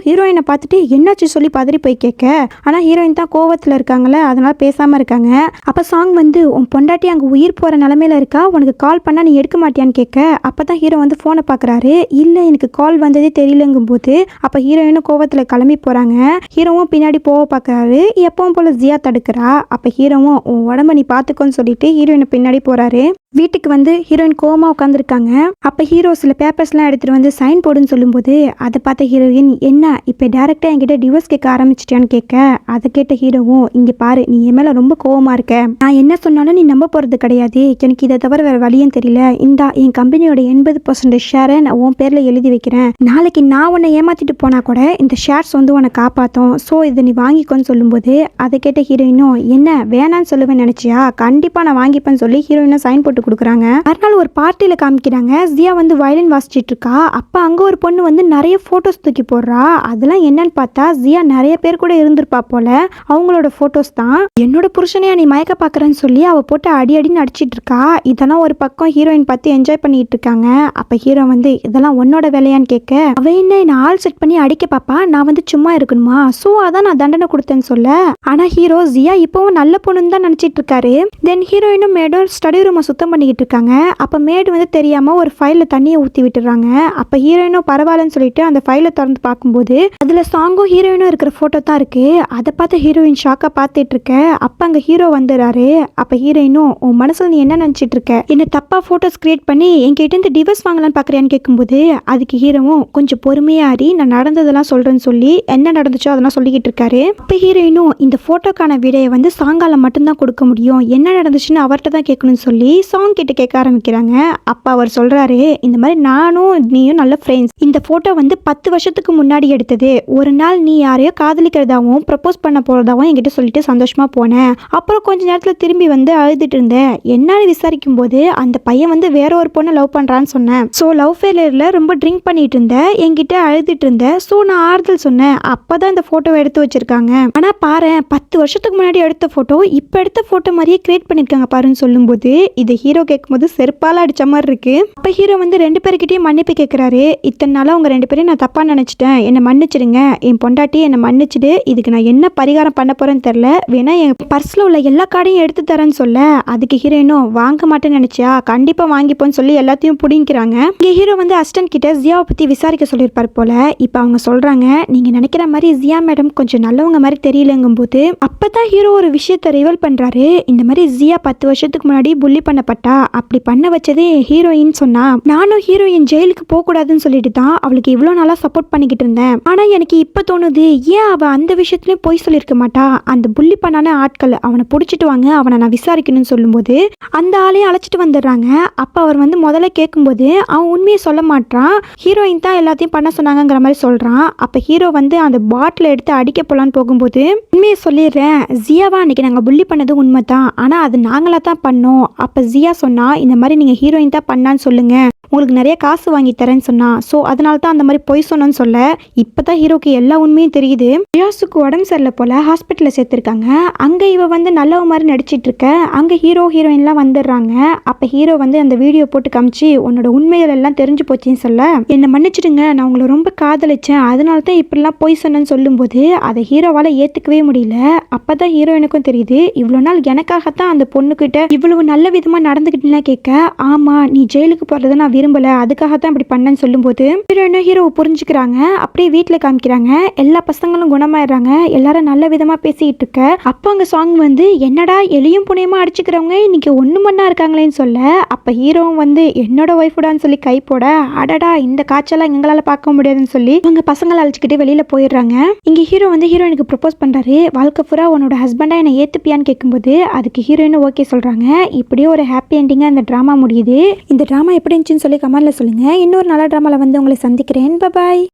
ஹீரோயினை பார்த்துட்டு என்னாச்சு சொல்லி பதறி போய் கேட்க, ஆனா ஹீரோயின் தான் கோவத்துல இருக்காங்களே அதனால பேசாம இருக்காங்க. அப்ப சாங் வந்து உன் பொண்டாட்டி அங்க உயிர் போற நிலைமையில இருக்கா, உனக்கு கால் பண்ணா நீ எடுக்க மாட்டியான்னு கேட்க அப்பதான் ஹீரோ வந்து போனை பாக்குறாரு. இல்ல எனக்கு கால் வந்ததே தெரியலங்கும் போது அப்ப ஹீரோயினும் கோவத்துல கிளம்பி போறாங்க. ஹீரோவும் பின்னாடி போக பாக்குறாரு. எப்பவும் போல ஜியா தடுக்கிறா. அப்ப ஹீரோவும் உன் உடம்ப நீ பாத்துக்கோன்னு சொல்லிட்டு ஹீரோயினை பின்னாடி போறாரு. வீட்டுக்கு வந்து ஹீரோயின் கோவமா உட்காந்துருக்காங்க. அப்ப ஹீரோ சில பேப்பர்ஸ்லாம் எடுத்துட்டு வந்து சைன் போடுன்னு சொல்லும்போது அதை பார்த்த ஹீரோயின் என்ன இப்ப டைரக்டா என்கிட்ட டிவோர்ஸ் கேட்க ஆரம்பிச்சிட்டியான்னு கேட்க அதை கேட்ட ஹீரோவும் இங்க பாரு நீ என் மேல ரொம்ப கோவமா இருக்க, நான் என்ன சொன்னாலும் நீ நம்ப போறது கிடையாது, எனக்கு இதை தவிர வேற வழியும் தெரியல, இந்தா என் கம்பெனியோட 80% ஷேரை நான் உன் பேர்ல எழுதி வைக்கிறேன், நாளைக்கு நான் உன்னை ஏமாத்திட்டு போனா கூட இந்த ஷேர்ஸ் வந்து உன்னை காப்பாத்தும், சோ இதை நீ வாங்கிக்கோன்னு சொல்லும்போது அதை கேட்ட ஹீரோயினும் என்ன வேணான்னு சொல்லுவேன் நினைச்சியா, கண்டிப்பா நான் வாங்கிப்பேன்னு சொல்லி ஹீரோயினும் சைன் போட்டு கொடுக்குறாங்க. மறுநாள் ஒரு பார்ட்டியில காமிக்கிறாங்க. ஜியா வந்து வயலின் வாசிச்சிட்டு இருக்கா. அப்ப அங்க ஒரு பொண்ணு வந்து நிறைய போட்டோஸ் தூக்கி போடுறா. அதெல்லாம் என்னன்னு பார்த்தா ஜியா நிறைய பேர் கூட இருந்திருப்பா போல, அவங்களோட போட்டோஸ் தான். என்னோட புருஷனையா நீ மயக்க பாக்குறேன்னு சொல்லி அவ போட்டு அடி அடின்னு அடிச்சிட்டு இருக்கா. இதெல்லாம் ஒரு பக்கம் ஹீரோயின் பார்த்து என்ஜாய் பண்ணிட்டு இருக்காங்க. அப்ப ஹீரோ வந்து இதெல்லாம் உன்னோட வேலையான்னு கேட்க அவ என்ன ஆள் செட் பண்ணி அடிக்க பாப்பா, நான் வந்து சும்மா இருக்கணுமா, சோ அதான் நான் தண்டனை கொடுத்தேன்னு சொல்ல, ஆனா ஹீரோ ஜியா இப்பவும் நல்ல பொண்ணுன்னு தான் நினைச்சிட்டு இருக்காரு. தென் ஹீரோயினும் மேடும் ஸ்டடி ரூமை சுத்தம் பண்ணிக்கிட்டு இருக்காங்க. அப்ப மேடு வந்து தெரியாம ஒரு ஃபைல்ல தண்ணியை ஊத்தி விட்டுறாங்க. அப்ப ஹீரோயினும் பரவாயில்லன்னு சொல்லிட்டு அந்த ஃபைலை திறந்து பார்க்கும்போது அதுல சாங்கும் ஹீரோயினும் இருக்கிற போட்டோ தான் இருக்கு. அதை பார்த்து ஹீரோயின் ஷாக்கா பார்த்துட்டு இருக்க. அப்ப அங்க ஹீரோ வந்துடுறாரு. அப்ப ஹீரோயினும் உன் மனசுல நீ என்ன நினைச்சிட்டு இருக்க, என்ன தப்பா போட்டோஸ் கிரியேட் பண்ணி என்கிட்ட இருந்து டிவோர்ஸ் வாங்கலான்னு பாக்குறியான்னு கேட்கும்போது அதுக்கு ஹீரோவும் கொஞ்சம் பொறுமையாரி நான் நடந்ததெல்லாம் சொல்றேன்னு சொல்லி என்ன நடந்துச்சோ அதெல்லாம் சொல்லிக்கிட்டு இருக்காரு. அப்ப ஹீரோயினும் இந்த போட்டோக்கான விடையை வந்து சாங்கால மட்டும்தான் கொடுக்க முடியும், என்ன நடந்துச்சுன்னு அவர்கிட்ட தான் கேட்கணும்னு சொல்லி சாங் கிட்ட கேட்க ஆரம்பிக்கிறாங்க. அப்ப அவர் சொல்றாரு இந்த மாதிரி நானும் நீயும் நல்ல ஃப்ரெண்ட்ஸ், இந்த போட்டோ வந்து 10 வருஷத்துக்கு முன்னாடி எடுத்தது, ஒரு நாள் நீ யாரையோ காதலிக்கிறதாவும் ப்ரப்போஸ் பண்ண போறதாவும் என்கிட்ட சொல்லிட்டு சந்தோஷமா போனேன், அப்புறம் கொஞ்ச நேரத்துல திரும்பி வந்து அழுதுட்டு இருந்தேன், என்னன்னு விசாரிக்கும் போது அந்த பையன் வந்து வேற ஒரு பொண்ணை லவ் பண்றான்னு சொன்னேன், சோ லவ் ஃபெயிலியர்ல ரொம்ப ட்ரிங்க் பண்ணிட்டு இருந்தேன், என்கிட்ட அழுதுட்டு இருந்தேன், சோ நான் ஆறுதல் சொன்னேன், அப்பதான் இந்த போட்டோவை எடுத்து வச்சிருக்காங்க, ஆனா பாரு 10 வருஷத்துக்கு முன்னாடி எடுத்த போட்டோ இப்ப எடுத்த போட்டோ மாதிரியே கிரியேட் பண்ணிருக்காங்க பாருன்னு சொல்லும்போது இதை ஹீரோ கேட்கும்போது செருப்பால அடிச்ச மாதிரி இருக்கு. அப்ப ஹீரோ வந்து 2 பேர்கிட்டயும் மன்னிப்பு கேட்கிறாரு. இத்தனை நாளா உங்க 2 பேரையும் நான் தப்பா நினைச்சிட்டேன், என்னை மன்னிச்சிடுங்க, என் பொண்டாட்டி என்னை மன்னிச்சிடு, இதுக்கு நான் என்ன பரிகாரம் பண்ண போறேன்னு தெரியல, வேணா என் பர்ஸ்ல உள்ள எல்லா கார்டையும் எடுத்து தரேன்னு சொல்ல, அதுக்கு ஹீரோயினும் வாங்க மாட்டேன்னு நினைச்சியா, கண்டிப்பா வாங்கிப்போன்னு சொல்லி எல்லாத்தையும் புடிங்கிறாங்க. இங்க ஹீரோ வந்து அசிஸ்டன்ட் கிட்ட ஜியாவை பத்தி விசாரிக்க சொல்லியிருப்பாரு போல. இப்ப அவங்க சொல்றாங்க, நீங்க நினைக்கிற மாதிரி ஜியா மேடம் கொஞ்சம் நல்லவங்க மாதிரி தெரியலங்கும் போது அப்பதான் ஹீரோ ஒரு விஷயத்தை ரிவீல் பண்றாரு. இந்த மாதிரி ஜியா 10 வருஷத்துக்கு முன்னாடி புள்ளி பண்ணப்பட்டா, அப்படி பண்ண வச்சதே ஹீரோயின் சொன்னா, நானும் ஹீரோயின் ஜெயிலுக்கு போக கூடாதுன்னு சொல்லிட்டு தான் அவளுக்கு இவ்வளவு நாளா சப்போர்ட் பண்ணிக்கிட்டு இருந்தேன். ஆனா எனக்கு இப்ப தோணுது, ஏன் அவ அந்த விஷயத்துலயும் போய் சொல்லியிருக்க மாட்டா, அந்த புள்ளி பண்ணான ஆட்கள் அவனை பிடிச்சிட்டு வாங்க, அவனை நான் விசாரிக்கணும்னு சொல்லும்போது அந்த ஆளையும் அழைச்சிட்டு வந்துடுறாங்க. அப்ப அவர் வந்து முதல்ல கேட்கும்போது அவன் உண்மையை சொல்ல மாட்டான், ஹீரோயின் தான் எல்லாத்தையும் பண்ண சொன்னாங்கிற மாதிரி சொல்றான். அப்ப ஹீரோ வந்து அந்த பாட்டில் எடுத்து அடிக்க போலான்னு போகும்போது உண்மையை சொல்லிடுறேன், ஜியாவா அன்னைக்கு நாங்கள் புள்ளி பண்ணது உண்மை தான், ஆனால் அது நாங்களாக தான் பண்ணோம். அப்போ ஜியா சொன்னா, இந்த மாதிரி நீங்கள் ஹீரோயின் தான் பண்ணான்னு சொல்லுங்க, உங்களுக்கு நிறைய காசு வாங்கி தரேன்னு சொன்னா, ஸோ அதனால தான் அந்த மாதிரி பொய் சொன்னோன்னு சொல்ல, இப்போதான் ஹீரோக்கு எல்லா உண்மையும் தெரியுது. ரியாஸுக்கு உடம்பு சரியில்லை போல, ஹாஸ்பிட்டலில் சேர்த்துருக்காங்க. அங்கே இவ வந்து நல்லவ மாதிரி நடிச்சிட்டு இருக்க, அங்கே ஹீரோ ஹீரோயின்லாம் வந்துடுறாங்க. அப்போ ஹீரோ வந்து அந்த வீடியோ போட்டு காமிச்சு, உன்னோட உண்மைகள் எல்லாம் தெரிஞ்சு போச்சுன்னு சொல்ல, என்னை மன்னிச்சிடுங்க, நான் உங்களை ரொம்ப காதலிச்சேன், அதனால தான் இப்படிலாம் பொய் சொன்னேன்னு சொல்லும்போது அதை ஹீரோவால் ஏற்றுக்கவே முடியல. அப்பதான் ஹீரோயினுக்கும் தெரியுது, இவ்வளோ நாள் எனக்காகத்தான் அந்த பொண்ணுக்கிட்ட இவ்வளவு நல்ல விதமாக நடந்துக்கிட்டுனா கேட்க, ஆமா நீ ஜெயிலுக்கு போகிறத நான் விரும்பல, அதுக்காகத்தான் இப்படி பண்ணேன்னு சொல்லும்போது ஹீரோயினும் ஹீரோவை புரிஞ்சுக்கிறாங்க. அப்படியே வீட்டில் காமிக்கிறாங்க, எல்லா பசங்களும் குணமாயிடுறாங்க, எல்லாரும் நல்ல விதமாக பேசிக்கிட்டு இருக்க. அப்போ அங்கே சாங் வந்து, என்னடா எலியும் புனையமா அடிச்சுக்கிறவங்க இன்னைக்கு ஒன்று மண்ணா இருக்காங்களேன்னு சொல்ல, அப்போ ஹீரோவும் வந்து என்னோட ஒய்ஃபுடான்னு சொல்லி கை போட, அடடா இந்த காய்ச்சலாம் எங்களால் பார்க்க முடியாதுன்னு சொல்லி அவங்க பசங்களை அழைச்சிக்கிட்டு வெளியில் போயிடுறாங்க. இங்கே ஹீரோ வந்து ஹீரோயினுக்கு ப்ரப்போஸ் பண்ணுறாரு, வாழ்க்கை பூரா உன்னோட ஹஸ்பண்டா என்னை ஏற்றுப்பியான்னு கேட்கும்போது அதுக்கு ஹீரோயினும் ஓகே சொல்கிறாங்க. இப்படியே ஒரு ஹாப்பி எண்டிங்காக இந்த ட்ராமா முடியுது. இந்த ட்ராமா எப்படி இருந்துச்சுன்னு சொல்லி கமெண்ட்ல சொல்லுங்கள். இன்னொரு நல்ல ட்ராமாவில் வந்து உங்களை சந்திக்கிறேன். பாய்.